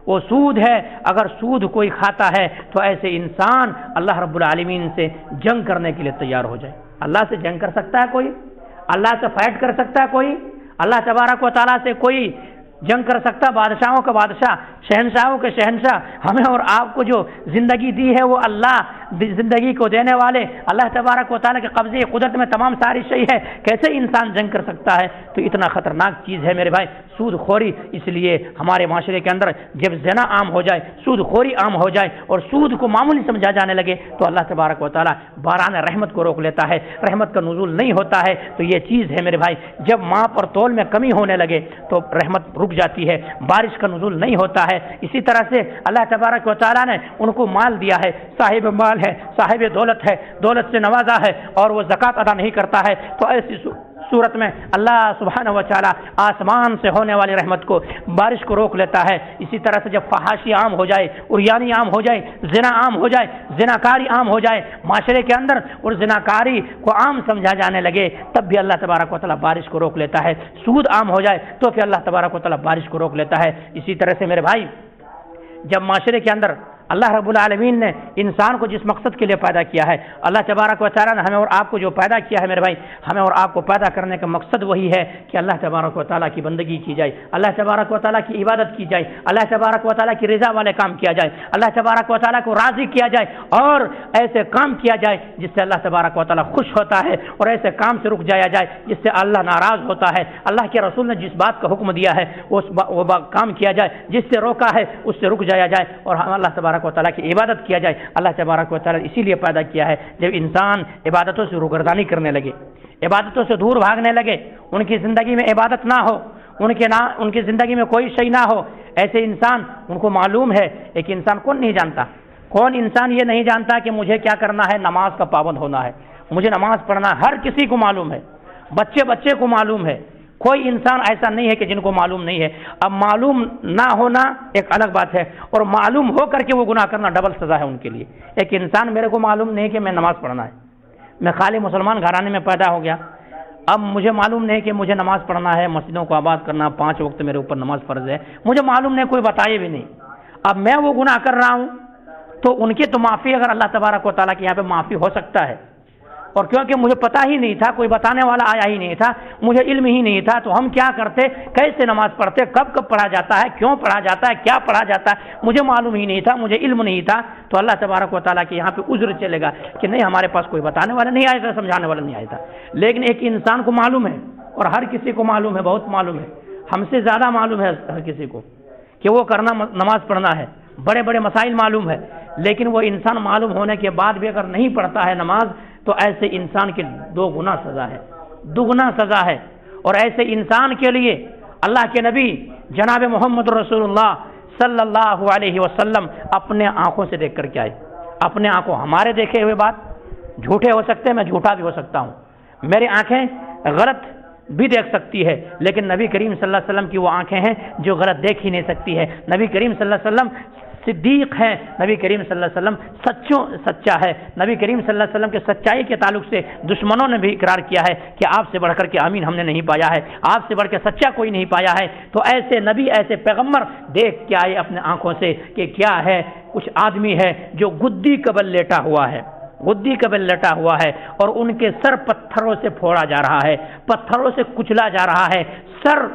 وہ سود ہے۔ اگر سود کوئی کھاتا ہے تو ایسے انسان اللہ رب العالمین سے جنگ کرنے کے لیے تیار ہو جائے۔ اللہ سے جنگ کر سکتا ہے کوئی؟ اللہ سے فائٹ کر سکتا ہے کوئی؟ اللہ تبارک و تعالیٰ سے کوئی جنگ کر سکتا؟ بادشاہوں کا بادشاہ، شہنشاہوں کے شہنشاہ، ہمیں اور آپ کو جو زندگی دی ہے وہ اللہ زندگی کو دینے والے اللہ تبارک و تعالیٰ کے قبضے قدرت میں تمام ساری شے ہے، کیسے انسان جنگ کر سکتا ہے؟ تو اتنا خطرناک چیز ہے میرے بھائی سود خوری۔ اس لیے ہمارے معاشرے کے اندر جب زنا عام ہو جائے، سود خوری عام ہو جائے اور سود کو معمولی سمجھا جانے لگے تو اللہ تبارک و تعالیٰ باران رحمت کو روک لیتا ہے، رحمت کا نزول نہیں ہوتا ہے۔ تو یہ چیز ہے میرے بھائی، جب ماپ اور تول میں کمی ہونے لگے تو رحمت رک جاتی ہے، بارش کا نزول نہیں ہوتا ہے۔ اسی طرح سے اللہ تبارک و تعالیٰ نے ان کو مال دیا ہے، صاحب مال ہے، صاحب دولت ہے، دولت سے نوازا ہے اور وہ زکوٰۃ ادا نہیں کرتا ہے، تو ایسی صورت میں اللہ سبحانہ و تعالیٰ آسمان سے ہونے والی رحمت کو، بارش کو روک لیتا ہے۔ اسی طرح سے جب فحاشی عام ہو جائے، عریانی عام ہو جائے، زنا عام ہو جائے، زناکاری عام ہو جائے معاشرے کے اندر اور زناکاری کو عام سمجھا جانے لگے، تب بھی اللہ تبارک و تعالیٰ بارش کو روک لیتا ہے۔ سود عام ہو جائے تو پھر اللہ تبارک و تعالیٰ بارش کو روک لیتا ہے۔ اسی طرح سے میرے بھائی جب معاشرے کے اندر اللہ رب العالمین نے انسان کو جس مقصد کے لیے پیدا کیا ہے، اللہ تبارک و تعالیٰ نے ہمیں اور آپ کو جو پیدا کیا ہے میرے بھائی، ہمیں اور آپ کو پیدا کرنے کا مقصد وہی ہے کہ اللہ تبارک و تعالیٰ کی بندگی کی جائے، اللہ تبارک و تعالیٰ کی عبادت کی جائے، اللہ تبارک و تعالیٰ کی رضا والے کام کیا جائے، اللہ تبارک و تعالیٰ کو راضی کیا جائے اور ایسے کام کیا جائے جس سے اللہ تبارک و تعالیٰ خوش ہوتا ہے، اور ایسے کام سے رک جایا جائے جس سے اللہ ناراض ہوتا ہے۔ اللہ کے رسول نے جس بات کا حکم دیا ہے وہ کام کیا جائے، جس سے روکا ہے اس سے رک جایا جائے اور ہم اللہ تبارک و تعالیٰ کی عبادت کیا جائے۔ اللہ تبارک و تعالیٰ اسی لیے پیدا کیا ہے جب انسان عبادتوں سے روگردانی کرنے لگے، عبادتوں سے دور بھاگنے لگے، ان کی زندگی میں عبادت نہ ہو، ان کی زندگی میں کوئی شے نہ ہو، ایسے انسان ان کو معلوم ہے ایک انسان کون نہیں جانتا، کون انسان یہ نہیں جانتا کہ مجھے کیا کرنا ہے، نماز کا پابند ہونا ہے، مجھے نماز پڑھنا ہے۔ ہر کسی کو معلوم ہے، بچے کو معلوم ہے، کوئی انسان ایسا نہیں ہے کہ جن کو معلوم نہیں ہے۔ اب معلوم نہ ہونا ایک الگ بات ہے اور معلوم ہو کر کے وہ گناہ کرنا ڈبل سزا ہے ان کے لیے۔ ایک انسان میرے کو معلوم نہیں کہ میں نماز پڑھنا ہے، میں خالی مسلمان گھرانے میں پیدا ہو گیا، اب مجھے معلوم نہیں کہ مجھے نماز پڑھنا ہے، مسجدوں کو آباد کرنا، 5 وقت میرے اوپر نماز فرض ہے، مجھے معلوم نہیں، کوئی بتائے بھی نہیں، اب میں وہ گناہ کر رہا ہوں تو ان کی تو معافی اگر اللہ تبارک و تعالیٰ کے یہاں پہ معافی ہو سکتا ہے، اور کیونکہ مجھے پتہ ہی نہیں تھا، کوئی بتانے والا آیا ہی نہیں تھا، مجھے علم ہی نہیں تھا، تو ہم کیا کرتے، کیسے نماز پڑھتے، کب پڑھا جاتا ہے، کیوں پڑھا جاتا ہے، کیا پڑھا جاتا ہے، مجھے معلوم ہی نہیں تھا، مجھے علم نہیں تھا، تو اللہ تبارک و تعالیٰ کے یہاں پہ عذر چلے گا کہ نہیں ہمارے پاس کوئی بتانے والا نہیں آیا تھا، سمجھانے والا نہیں آیا تھا۔ لیکن ایک انسان کو معلوم ہے اور ہر کسی کو معلوم ہے، بہت معلوم ہے، ہم سے زیادہ معلوم ہے ہر کسی کو کہ وہ کرنا نماز پڑھنا ہے، بڑے بڑے مسائل معلوم ہے، لیکن وہ انسان معلوم ہونے کے بعد بھی اگر نہیں پڑھتا ہے نماز تو ایسے انسان کی 2 گنا سزا ہے، دگنا سزا ہے۔ اور ایسے انسان کے لیے اللہ کے نبی جناب محمد رسول اللہ صلی اللہ علیہ وسلم اپنے آنکھوں سے دیکھ کر کے آئے، اپنے آنکھوں، ہمارے دیکھے ہوئے بات جھوٹے ہو سکتے ہیں، میں جھوٹا بھی ہو سکتا ہوں، میری آنکھیں غلط بھی دیکھ سکتی ہے، لیکن نبی کریم صلی اللہ علیہ وسلم کی وہ آنکھیں ہیں جو غلط دیکھ ہی نہیں سکتی ہے۔ نبی کریم صلی اللہ علیہ وسلم صدیق ہے، نبی کریم صلی اللہ علیہ وسلم سچا ہے، نبی کریم صلی اللہ علیہ وسلم کے سچائی کے تعلق سے دشمنوں نے بھی اقرار کیا ہے کہ آپ سے بڑھ کر کے امین ہم نے نہیں پایا ہے، آپ سے بڑھ کے سچا کوئی نہیں پایا ہے۔ تو ایسے نبی، ایسے پیغمبر دیکھ کے آئے اپنے آنکھوں سے کہ کیا ہے، کچھ آدمی ہے جو گدی کے بل لیٹا ہوا ہے، گدی کے بل لیٹا ہوا ہے اور ان کے سر پتھروں سے پھوڑا جا رہا ہے، پتھروں سے کچلا جا رہا ہے، سر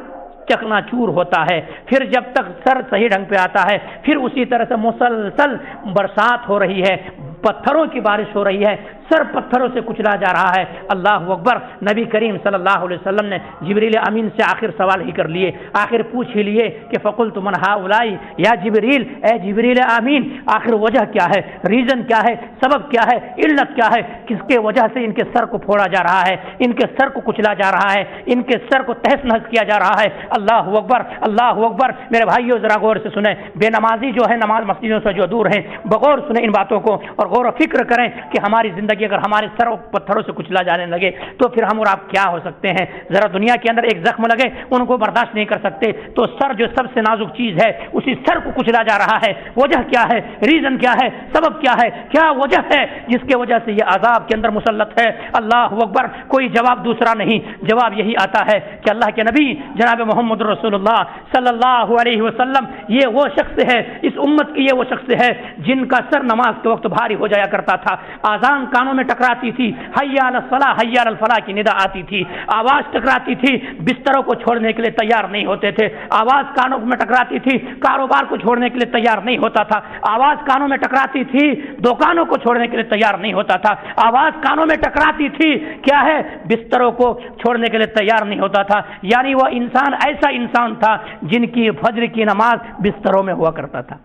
چکنا چور ہوتا ہے، پھر جب تک سر صحیح ڈھنگ پہ آتا ہے پھر اسی طرح سے مسلسل برسات ہو رہی ہے، پتھروں کی بارش ہو رہی ہے، سر پتھروں سے کچلا جا رہا ہے۔ اللہ اکبر۔ نبی کریم صلی اللہ علیہ وسلم نے جبریل امین سے آخر سوال ہی کر لیے، آخر پوچھ ہی لیے کہ فقلت من ہؤلاء یا جبریل، اے جبریل امین آخر وجہ کیا ہے، ریزن کیا ہے، سبب کیا ہے، علت کیا ہے، کس کے وجہ سے ان کے سر کو پھوڑا جا رہا ہے، ان کے سر کو کچلا جا رہا ہے، ان کے سر کو تہس نہس کیا جا رہا ہے۔ اللہ اکبر، اللہ اکبر۔ میرے بھائیو ذرا غور سے سنیں، بے نمازی جو ہے، نماز مسجدوں سے جو دور ہیں، بغور سنیں ان باتوں کو اور غور و فکر کریں کہ ہماری زندگی اگر ہمارے سر و پتھروں سے کچلا جانے لگے تو پھر ہم اور آپ کیا ہو سکتے ہیں۔ ذرا دنیا کے اندر ایک زخم لگے ان کو برداشت نہیں کر سکتے، تو سر جو سب سے نازک چیز ہے اسی سر کو کچلا جا رہا ہے۔ وجہ کیا ہے، ریزن کیا ہے، سبب کیا ہے، کیا وجہ ہے جس کے وجہ سے یہ عذاب کے اندر مسلط ہے؟ اللہ اکبر۔ کوئی جواب دوسرا نہیں، جواب یہی آتا ہے کہ اللہ کے نبی جناب محمد رسول اللہ صلی اللہ علیہ وسلم یہ وہ شخص ہے، اس امت کی یہ وہ شخص ہے جن کا سر نماز کے وقت بھاری ہو جایا کرتا تھا، اذان کا کانوں میں ٹکراتی تھی، حی علی الصلاح حی علی الفلاح کی ندا آتی تھی، آواز ٹکراتی تھی، بستروں کو چھوڑنے کے لیے تیار نہیں ہوتے تھے، آواز کانوں میں ٹکراتی تھی، کاروبار کو چھوڑنے کے لیے تیار نہیں ہوتا تھا، آواز کانوں میں ٹکراتی تھی، دکانوں کو چھوڑنے کے لیے تیار نہیں ہوتا تھا، آواز کانوں میں ٹکراتی تھی، کیا ہے، بستروں کو چھوڑنے کے لیے تیار نہیں ہوتا تھا۔ یعنی وہ انسان ایسا انسان تھا جن کی فجر کی نماز بستروں میں ہوا کرتا تھا،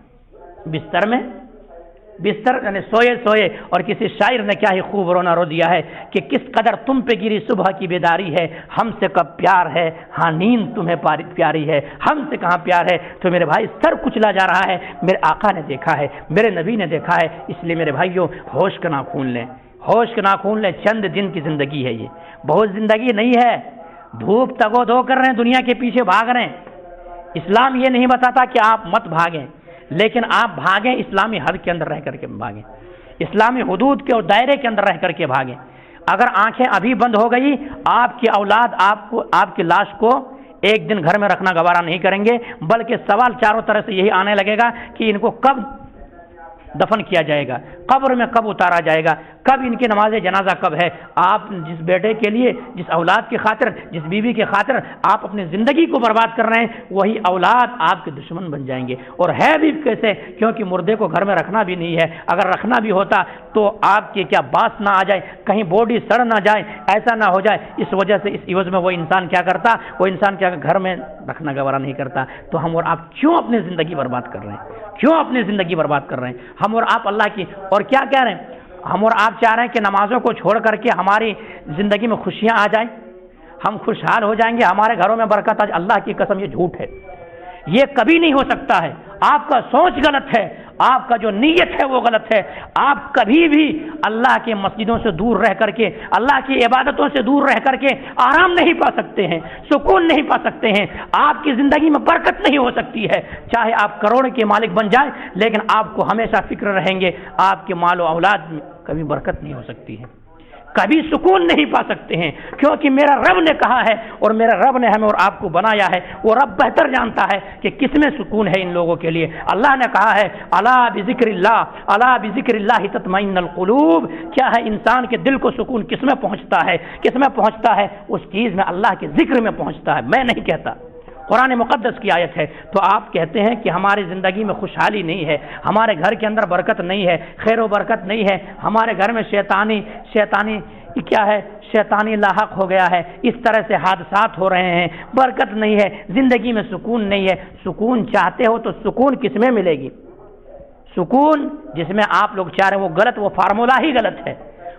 بستر یعنی سوئے سوئے۔ اور کسی شاعر نے کیا ہی خوب رونا رو دیا ہے کہ کس قدر تم پہ گری صبح کی بیداری ہے، ہم سے کب پیار ہے، ہاں نیند تمہیں پیاری ہے، ہم سے کہاں پیار ہے۔ تو میرے بھائی سر کچلا جا رہا ہے، میرے آقا نے دیکھا ہے، میرے نبی نے دیکھا ہے، اس لیے میرے بھائیوں ہوش کا ناخون لیں، ہوش کا ناخون لیں۔ چند دن کی زندگی ہے، یہ بہت زندگی نہیں ہے۔ دھوپ تگو دھو کر رہے ہیں، دنیا کے پیچھے بھاگ رہے ہیں۔ اسلام یہ نہیں بتاتا کہ آپ مت بھاگیں، لیکن آپ بھاگیں اسلامی حد کے اندر رہ کر کے بھاگیں، اسلامی حدود کے اور دائرے کے اندر رہ کر کے بھاگیں۔ اگر آنکھیں ابھی بند ہو گئی، آپ کی اولاد آپ کی لاش کو ایک دن گھر میں رکھنا گوارا نہیں کریں گے، بلکہ سوال چاروں طرف سے یہی آنے لگے گا کہ ان کو کب دفن کیا جائے گا، قبر میں کب اتارا جائے گا، کب ان کی نماز جنازہ کب ہے۔ آپ جس بیٹے کے لیے، جس اولاد کی خاطر، جس بیوی کی خاطر آپ اپنی زندگی کو برباد کر رہے ہیں، وہی اولاد آپ کے دشمن بن جائیں گے۔ اور ہے بھی کیسے؟ کیونکہ مردے کو گھر میں رکھنا بھی نہیں ہے، اگر رکھنا بھی ہوتا تو آپ کے کیا باس نہ آ جائے، کہیں باڈی سڑ نہ جائے، ایسا نہ ہو جائے، اس وجہ سے اس عوض میں وہ انسان کیا کرتا، وہ انسان کیا گھر میں رکھنا گوارا نہیں کرتا۔ تو ہم اور آپ کیوں اپنی زندگی برباد کر رہے ہیں، کیوں اپنی زندگی برباد کر رہے ہیں؟ ہم اور آپ اللہ کی، اور کیا کہہ رہے ہیں، ہم اور آپ چاہ رہے ہیں کہ نمازوں کو چھوڑ کر کے ہماری زندگی میں خوشیاں آ جائیں، ہم خوشحال ہو جائیں گے، ہمارے گھروں میں برکت آج۔ اللہ کی قسم یہ جھوٹ ہے، یہ کبھی نہیں ہو سکتا ہے۔ آپ کا سوچ غلط ہے، آپ کا جو نیت ہے وہ غلط ہے۔ آپ کبھی بھی اللہ کے مسجدوں سے دور رہ کر کے، اللہ کی عبادتوں سے دور رہ کر کے آرام نہیں پا سکتے ہیں، سکون نہیں پا سکتے ہیں، آپ کی زندگی میں برکت نہیں ہو سکتی ہے۔ چاہے آپ کروڑ کے مالک بن جائیں، لیکن آپ کو ہمیشہ فکر رہیں گے، آپ کے مال و اولاد میں کبھی برکت نہیں ہو سکتی ہے، کبھی سکون نہیں پا سکتے ہیں، کیونکہ میرا رب نے کہا ہے، اور میرا رب نے ہمیں اور آپ کو بنایا ہے، وہ رب بہتر جانتا ہے کہ کس میں سکون ہے ان لوگوں کے لیے۔ اللہ نے کہا ہے الا بذکر اللہ، الا بذکر اللہ تطمئن القلوب، کیا ہے انسان کے دل کو سکون کس میں پہنچتا ہے، کس میں پہنچتا ہے؟ اس چیز میں، اللہ کے ذکر میں پہنچتا ہے، میں نہیں کہتا، قرآن مقدس کی آیت ہے۔ تو آپ کہتے ہیں کہ ہماری زندگی میں خوشحالی نہیں ہے، ہمارے گھر کے اندر برکت نہیں ہے، خیر و برکت نہیں ہے، ہمارے گھر میں شیطانی کیا ہے، شیطانی لاحق ہو گیا ہے، اس طرح سے حادثات ہو رہے ہیں، برکت نہیں ہے، زندگی میں سکون نہیں ہے۔ سکون چاہتے ہو تو سکون کس میں ملے گی؟ سکون جس میں آپ لوگ چاہ رہے ہیں وہ غلط، وہ فارمولہ ہی غلط ہے،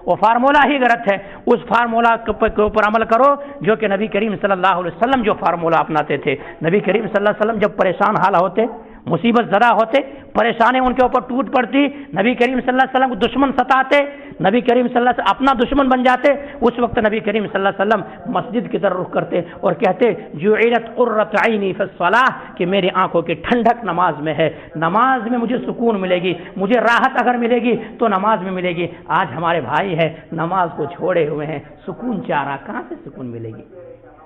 وہ فارمولہ ہی غلط ہے۔ اس فارمولہ کے اوپر عمل کرو جو کہ نبی کریم صلی اللہ علیہ وسلم جو فارمولہ اپناتے تھے۔ نبی کریم صلی اللہ علیہ وسلم جب پریشان حال ہوتے، مصیبت زدہ ہوتے، پریشانی ان کے اوپر ٹوٹ پڑتی، نبی کریم صلی اللہ علیہ وسلم کو دشمن ستاتے، نبی کریم صلی اللہ علیہ وسلم اپنا دشمن بن جاتے، اس وقت نبی کریم صلی اللہ علیہ وسلم مسجد کی طرف رخ کرتے اور کہتے جعلت قرۃ عینی فی الصلاۃ، کہ میری آنکھوں کی ٹھنڈک نماز میں ہے، نماز میں مجھے سکون ملے گی، مجھے راحت اگر ملے گی تو نماز میں ملے گی۔ آج ہمارے بھائی ہیں نماز کو چھوڑے ہوئے ہیں، سکون چاہ رہا، کہاں سے سکون ملے گی؟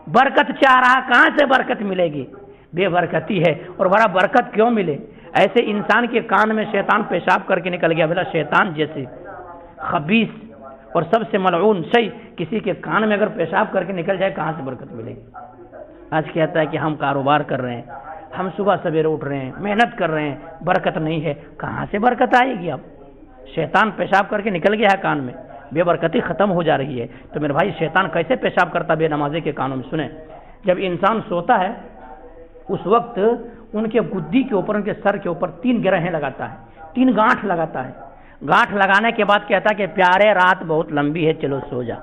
برکت چاہ رہا، کہاں سے برکت ملے گی؟ بے برکتی ہے۔ اور بڑا برکت کیوں ملے؟ ایسے انسان کے کان میں شیطان پیشاب کر کے نکل گیا، بلا شیطان جیسے خبیث اور سب سے ملعون شے کسی کے کان میں اگر پیشاب کر کے نکل جائے، کہاں سے برکت ملے گی؟ آج کہتا ہے کہ ہم کاروبار کر رہے ہیں، ہم صبح سویرے اٹھ رہے ہیں، محنت کر رہے ہیں، برکت نہیں ہے۔ کہاں سے برکت آئے گی؟ اب شیطان پیشاب کر کے نکل گیا ہے کان میں، بے برکتی ختم ہو جا رہی ہے۔ تو میرے بھائی شیطان کیسے پیشاب کرتا بے نمازی کے کانوں میں؟ سنیں، جب انسان سوتا ہے اس وقت ان کے گدی کے اوپر، ان کے سر کے اوپر 3 گرہیں لگاتا ہے، 3 گانٹھ لگاتا ہے۔ گانٹھ لگانے کے بعد کہتا ہے کہ پیارے رات بہت لمبی ہے، چلو سو جا،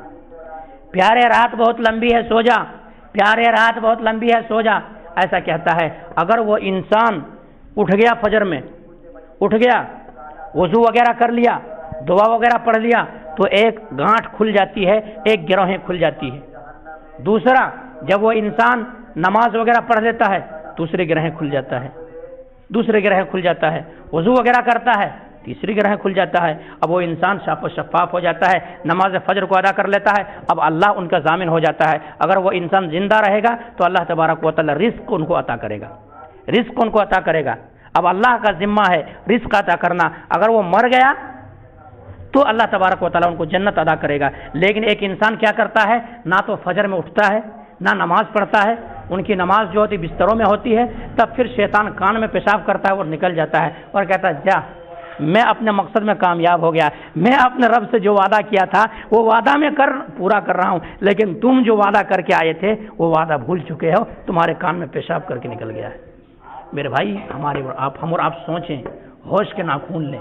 پیارے رات بہت لمبی ہے، سو جا، پیارے رات بہت لمبی ہے، سو جا، ایسا کہتا ہے۔ اگر وہ انسان اٹھ گیا، فجر میں اٹھ گیا، وضو وغیرہ کر لیا، دعا وغیرہ پڑھ لیا، تو ایک گانٹھ کھل جاتی ہے، ایک گرہیں کھل جاتی ہے۔ دوسرا، جب وہ انسان نماز وغیرہ پڑھ لیتا ہے، دوسرے گرہیں کھل جاتا ہے، دوسرے گرہیں کھل جاتا ہے، وضو وغیرہ کرتا ہے، تیسری گرہیں کھل جاتا ہے۔ اب وہ انسان صاف و شفاف ہو جاتا ہے، نماز فجر کو ادا کر لیتا ہے، اب اللہ ان کا ضامن ہو جاتا ہے۔ اگر وہ انسان زندہ رہے گا تو اللہ تبارک و تعالی رزق ان کو عطا کرے گا، رزق ان کو عطا کرے گا۔ اب اللہ کا ذمہ ہے رزق عطا کرنا۔ اگر وہ مر گیا تو اللہ تبارک و تعالیٰ ان کو جنت ادا کرے گا۔ لیکن ایک انسان کیا کرتا ہے، نہ تو فجر میں اٹھتا ہے نہ نماز پڑھتا ہے، ان کی نماز جو ہوتی بستروں میں ہوتی ہے، تب پھر شیطان کان میں پیشاب کرتا ہے اور نکل جاتا ہے اور کہتا ہے جا میں اپنے مقصد میں کامیاب ہو گیا، میں اپنے رب سے جو وعدہ کیا تھا وہ وعدہ میں پورا کر رہا ہوں، لیکن تم جو وعدہ کر کے آئے تھے وہ وعدہ بھول چکے ہو، تمہارے کان میں پیشاب کر کے نکل گیا ہے۔ میرے بھائی ہم اور آپ سوچیں، ہوش کے ناخن لیں،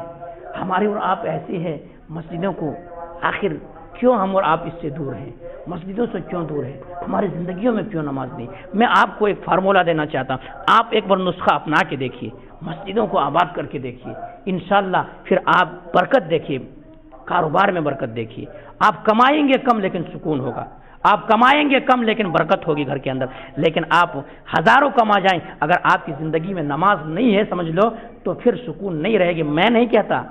ہماری اور آپ ایسی ہے مسجدوں کو آخر کیوں ہم اور آپ اس سے دور ہیں، مسجدوں سے کیوں دور ہیں، ہماری زندگیوں میں کیوں نماز نہیں؟ میں آپ کو ایک فارمولہ دینا چاہتا ہوں، آپ ایک بار نسخہ اپنا کے دیکھیے، مسجدوں کو آباد کر کے دیکھیے، انشاءاللہ پھر آپ برکت دیکھیے، کاروبار میں برکت دیکھیے، آپ کمائیں گے کم لیکن سکون ہوگا، آپ کمائیں گے کم لیکن برکت ہوگی گھر کے اندر، لیکن آپ ہزاروں کما جائیں اگر آپ کی زندگی میں نماز نہیں ہے سمجھ لو تو پھر سکون نہیں رہے گی۔ میں نہیں کہتا،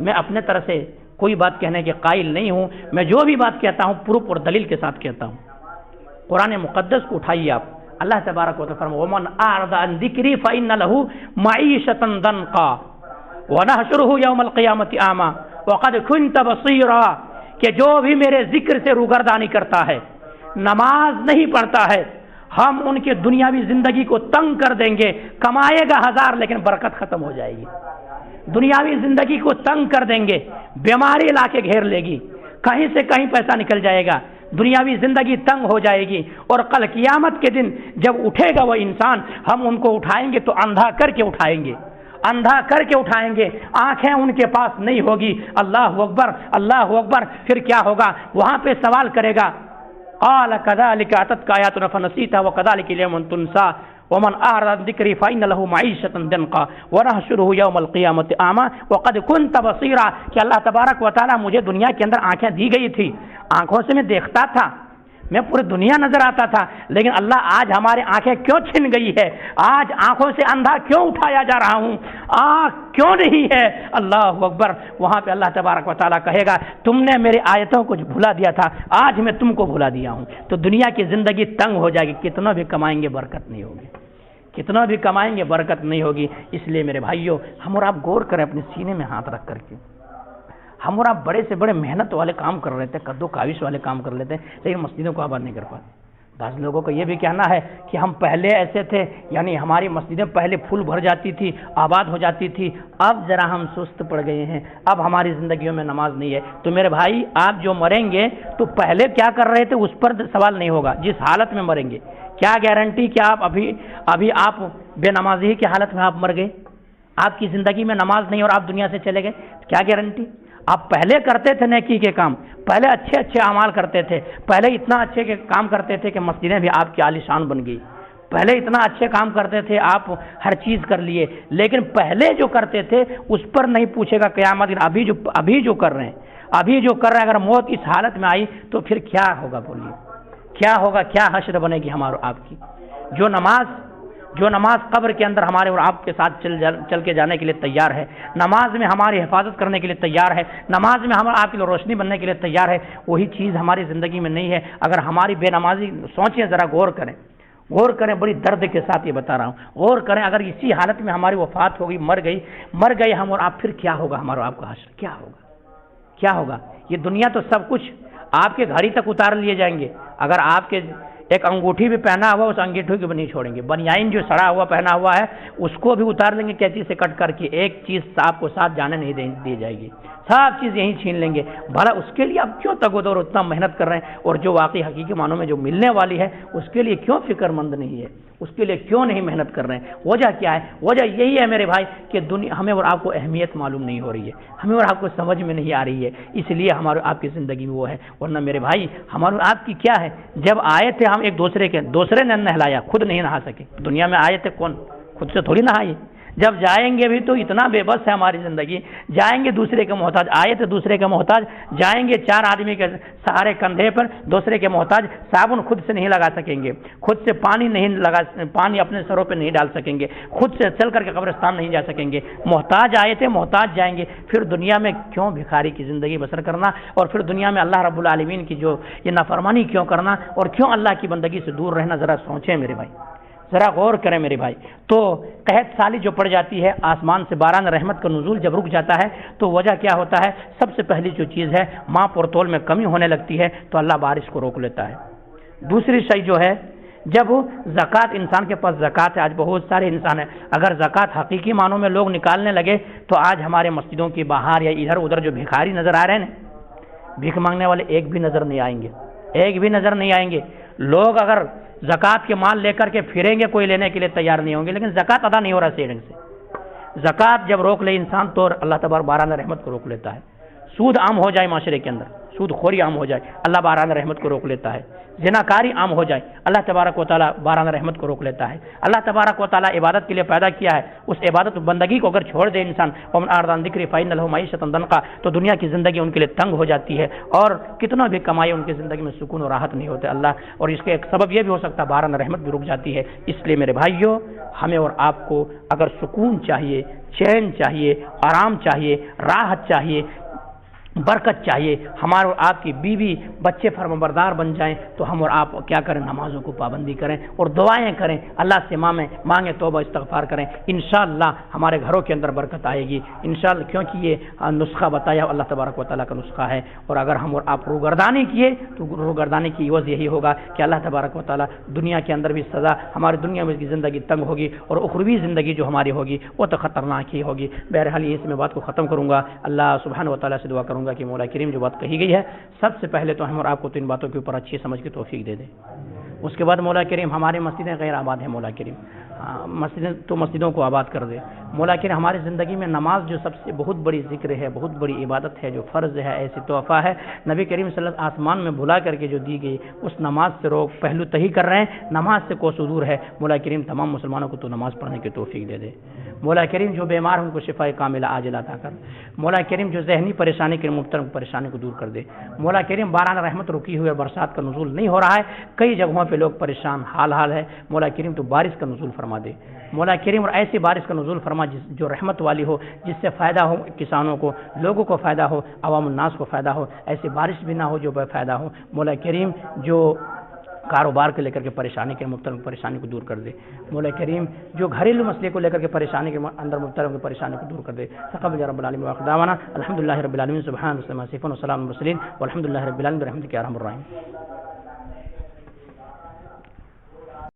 میں اپنے طرح سے کوئی بات کہنے کے قائل نہیں ہوں، میں جو بھی بات کہتا ہوں پروف اور دلیل کے ساتھ کہتا ہوں۔ قرآن مقدس کو اٹھائیے آپ، اللہ تبارک و تعالیٰ فرماتا ہے وَمَنْ أَعْرَضَ عَنْ ذِكْرِي فَإِنَّ لَهُ مَعِيشَةً ضَنْكًا وَنَحْشُرُهُ يَوْمَ الْقِيَامَةِ أَعْمَىٰ وَقَدْ كُنْتَ بَصِيرًا، کہ جو بھی میرے ذکر سے روگردانی کرتا ہے، نماز نہیں پڑھتا ہے، ہم ان کے دنیاوی زندگی کو تنگ کر دیں گے، کمائے گا ہزار لیکن برکت ختم ہو جائے گی، دنیاوی زندگی کو تنگ کر دیں گے، بیماری لا کے گھیر لے گی، کہیں سے کہیں پیسہ نکل جائے گا، دنیاوی زندگی تنگ ہو جائے گی، اور کل قیامت کے دن جب اٹھے گا وہ انسان، ہم ان کو اٹھائیں گے تو اندھا کر کے اٹھائیں گے، اندھا کر کے اٹھائیں گے، آنکھیں ان کے پاس نہیں ہوگی، اللہ اکبر اللہ اکبر۔ پھر کیا ہوگا؟ وہاں پہ سوال کرے گا قال كذلك اتتك آياتنا فنسيتها وكذلك اليوم تنسى ومن أعرض عن ذكري فإن له معيشة ضنكا ونحشره يوم القيامة أعمى وقد كنت بصيرا، کہ اللہ تبارک و تعالیٰ مجھے دنیا کے اندر آنکھیں دی گئی تھی، آنکھوں سے میں دیکھتا تھا، میں پوری دنیا نظر آتا تھا، لیکن اللہ آج ہماری آنکھیں کیوں چھن گئی ہے؟ آج آنکھوں سے اندھا کیوں اٹھایا جا رہا ہوں؟ آنکھ کیوں نہیں ہے؟ اللہ اکبر۔ وہاں پہ اللہ تبارک و تعالیٰ کہے گا تم نے میرے آیتوں کو بھلا دیا تھا، آج میں تم کو بھلا دیا ہوں، تو دنیا کی زندگی تنگ ہو جائے گی، کتنا بھی کمائیں گے برکت نہیں ہوگی، کتنا بھی کمائیں گے برکت نہیں ہوگی۔ اس لیے میرے بھائیوں، ہم اور آپ غور کریں اپنے سینے میں ہاتھ رکھ کر کے، ہم اور آپ بڑے سے بڑے محنت والے کام کر رہے تھے، قد و کاوش والے کام کر لیتے ہیں، لیکن مسجدوں کو آباد نہیں کر پاتے۔ بعض لوگوں کو یہ بھی کہنا ہے کہ ہم پہلے ایسے تھے، یعنی ہماری مسجدیں پہلے پھول بھر جاتی تھی، آباد ہو جاتی تھی، اب ذرا ہم سست پڑ گئے ہیں، اب ہماری زندگیوں میں نماز نہیں ہے۔ تو میرے بھائی، آپ جو مریں گے تو پہلے کیا کر رہے تھے اس پر سوال نہیں ہوگا، جس حالت میں مریں گے۔ کیا گارنٹی کہ آپ ابھی آپ بے نمازی کی حالت میں آپ مر گئے، آپ کی زندگی میں نماز نہیں اور آپ دنیا سے چلے گئے؟ کیا گارنٹی؟ آپ پہلے کرتے تھے نیکی کے کام، پہلے اچھے اچھے اعمال کرتے تھے، پہلے اتنا اچھے کے کام کرتے تھے کہ مسجدیں بھی آپ کی عالیشان بن گئی، پہلے اتنا اچھے کام کرتے تھے، آپ ہر چیز کر لیے، لیکن پہلے جو کرتے تھے اس پر نہیں پوچھے گا قیامت دن۔ ابھی جو کر رہے ہیں اگر موت اس حالت میں آئی تو پھر کیا ہوگا؟ بولیے کیا ہوگا؟ کیا حشر بنے گی ہمارے آپ کی؟ جو نماز قبر کے اندر ہمارے اور آپ کے ساتھ چل کے جانے کے لیے تیار ہے، نماز میں ہماری حفاظت کرنے کے لیے تیار ہے، نماز میں ہمارا آپ کے لیے روشنی بننے کے لیے تیار ہے، وہی چیز ہماری زندگی میں نہیں ہے۔ اگر ہماری بے نمازی، سوچیں ذرا، غور کریں، بڑی درد کے ساتھ یہ بتا رہا ہوں، غور کریں، اگر اسی حالت میں ہماری وفات ہو گئی، مر گئی ہم اور آپ، پھر کیا ہوگا ہمارا آپ کا حشر؟ کیا ہوگا؟ یہ دنیا تو سب کچھ آپ کے گھر ہی تک اتار لیے جائیں گے، اگر آپ کے ایک انگوٹھی بھی پہنا ہوا، اس انگوٹھی کو بھی نہیں چھوڑیں گے، بنیان جو سڑا ہوا پہنا ہوا ہے اس کو بھی اتار لیں گے کینچی سے کٹ کر کے، ایک چیز آپ کو ساتھ جانے نہیں دی جائے گی، سب چیز یہیں چھین لیں گے۔ بھلا اس کے لیے آپ کیوں تگ و دو اتنا محنت کر رہے ہیں؟ اور جو واقعی حقیقی معنوں میں جو ملنے والی ہے اس کے لیے کیوں فکر مند نہیں ہے؟ اس کے لیے کیوں نہیں محنت کر رہے ہیں؟ وجہ کیا ہے؟ وجہ یہی ہے میرے بھائی کہ ہمیں اور آپ کو اہمیت معلوم نہیں ہو رہی ہے، ہمیں اور آپ کو سمجھ میں نہیں آ رہی ہے، اس لیے ہمارے آپ کی زندگی میں وہ ہے۔ ورنہ میرے بھائی، ہمارے آپ کی کیا ہے؟ جب آئے تھے ہم ایک دوسرے نے نہلایا، خود نہیں نہا سکے، دنیا میں آئے تھے کون؟ خود سے تھوڑی نہائے۔ جب جائیں گے بھی تو اتنا بے بس ہے ہماری زندگی، جائیں گے دوسرے کے محتاج، آئے تھے دوسرے کے محتاج، جائیں گے چار آدمی کے سہارے کندھے پر، دوسرے کے محتاج، صابن خود سے نہیں لگا سکیں گے، خود سے پانی اپنے سروں پہ نہیں ڈال سکیں گے، خود سے چل کر کے قبرستان نہیں جا سکیں گے، محتاج آئے تھے، محتاج جائیں گے، پھر دنیا میں کیوں بھکاری کی زندگی بسر کرنا، اور پھر دنیا میں اللہ رب العالمین کی جو یہ نافرمانی کیوں کرنا، اور کیوں اللہ کی بندگی سے دور رہنا؟ ذرا سوچیں میرے بھائی، ذرا غور کریں میرے بھائی. تو قحط سالی جو پڑ جاتی ہے، آسمان سے باران رحمت کا نزول جب رک جاتا ہے تو وجہ کیا ہوتا ہے؟ سب سے پہلی جو چیز ہے، ماں اور تول میں کمی ہونے لگتی ہے تو اللہ بارش کو روک لیتا ہے. دوسری شئی جو ہے، جب زکوٰۃ انسان کے پاس زکوٰۃ ہے، آج بہت سارے انسان ہیں، اگر زکوٰۃ حقیقی معنوں میں لوگ نکالنے لگے تو آج ہمارے مسجدوں کی باہر یا ادھر ادھر جو بھکاری نظر آ رہے ہیں نا، بھیک مانگنے والے ایک بھی نظر نہیں آئیں گے، ایک بھی نظر نہیں آئیں گے. لوگ اگر زکوٰۃ کے مال لے کر کے پھریں گے، کوئی لینے کے لیے تیار نہیں ہوں گے، لیکن زکوٰۃ ادا نہیں ہو رہا سیونگ سے. زکوٰۃ جب روک لے انسان تو اللہ تبارک باران رحمت کو روک لیتا ہے. سود عام ہو جائے معاشرے کے اندر، سود خوری عام ہو جائے، اللہ باران رحمت کو روک لیتا ہے. زناکاری عام ہو جائے، اللہ تبارک و تعالیٰ باران رحمت کو روک لیتا ہے. اللہ تبارک و تعالیٰ عبادت کے لیے پیدا کیا ہے، اس عبادت بندگی کو اگر چھوڑ دے انسان، ومن اعرض عن ذکری فإن له معیشۃ ضنکا، تو دنیا کی زندگی ان کے لیے تنگ ہو جاتی ہے اور کتنا بھی کمائے ان کی زندگی میں سکون و راحت نہیں ہوتے اللہ. اور اس کے ایک سبب یہ بھی ہو سکتا ہے باران رحمت بھی رک جاتی ہے. اس لیے میرے بھائیوں، ہمیں اور آپ کو اگر سکون چاہیے، چین چاہیے، آرام چاہیے، راحت چاہیے، برکت چاہیے، ہمارے اور آپ کی بیوی بچے فرمانبردار بن جائیں، تو ہم اور آپ کیا کریں؟ نمازوں کو پابندی کریں اور دعائیں کریں، اللہ سے مانگیں، توبہ استغفار کریں. انشاءاللہ ہمارے گھروں کے اندر برکت آئے گی انشاءاللہ، کیونکہ یہ نسخہ بتایا اللہ تبارک و تعالیٰ کا نسخہ ہے. اور اگر ہم اور آپ روگردانی کیے تو روگردانی کی عوض یہی ہوگا کہ اللہ تبارک و تعالیٰ دنیا کے اندر بھی سزا، ہماری دنیا میں کی زندگی تنگ ہوگی اور اخروی زندگی جو ہماری ہوگی وہ تو خطرناک ہی ہوگی. بہرحال اس میں بات کو ختم کروں گا. اللہ سبحانہ و تعالیٰ سے دعا کروں کہ مولا کریم جو بات کہی گئی ہے، سب سے پہلے تو ہم اور آپ کو ان باتوں کے اوپر اچھی سمجھ کی توفیق دے دے. اس کے بعد مولا کریم ہماری مسجدیں غیر آباد ہیں، مولا کریم مسجدوں کو آباد کر دے. مولا کریم ہماری زندگی میں نماز جو سب سے بہت بڑی ذکر ہے، بہت بڑی عبادت ہے، جو فرض ہے، ایسی تحفہ ہے نبی کریم صلی اللہ علیہ وسلم آسمان میں بلا کر کے جو دی گئی، اس نماز سے روک پہلو تہی کر رہے ہیں، نماز سے کوسوں دور ہے. مولا کریم تمام مسلمانوں کو تو نماز پڑھنے کی توفیق دے دے. مولا کریم جو بیمار ہیں ان کو شفا کاملہ عاجلہ عطا کر. مولا کریم جو ذہنی پریشانی کے مبتلا پریشانی کو دور کر دے. مولا کریم باران رحمت رکی ہوئی، برسات کا نزول نہیں ہو رہا ہے، کئی جگہوں پہ لوگ پریشان حال ہے. مولا کریم تو بارش کا نزول فرما دے. مولا کریم اور ایسی بارش کا نزول فرما جو رحمت والی ہو، جس سے فائدہ ہو کسانوں کو، لوگوں کو فائدہ ہو، عوام الناس کو فائدہ ہو. ایسی بارش بھی نہ ہو جو بے فائدہ ہو. مولا کریم جو کاروبار کو لے کر کے پریشانی کے مبتلا پریشانی کو دور کر دے. مولا کریم جو گھریلو مسئلے کو لے کر کے پریشانی کے اندر مبتلا کی پریشانی کو دور کر دے. تقبل یا رب العالمین واخر دعوانا الحمدللہ رب العالمین سبحان اللہ و سلام علی المرسلین والحمدللہ رب العالمین برحمتک یا ارحم الراحمین.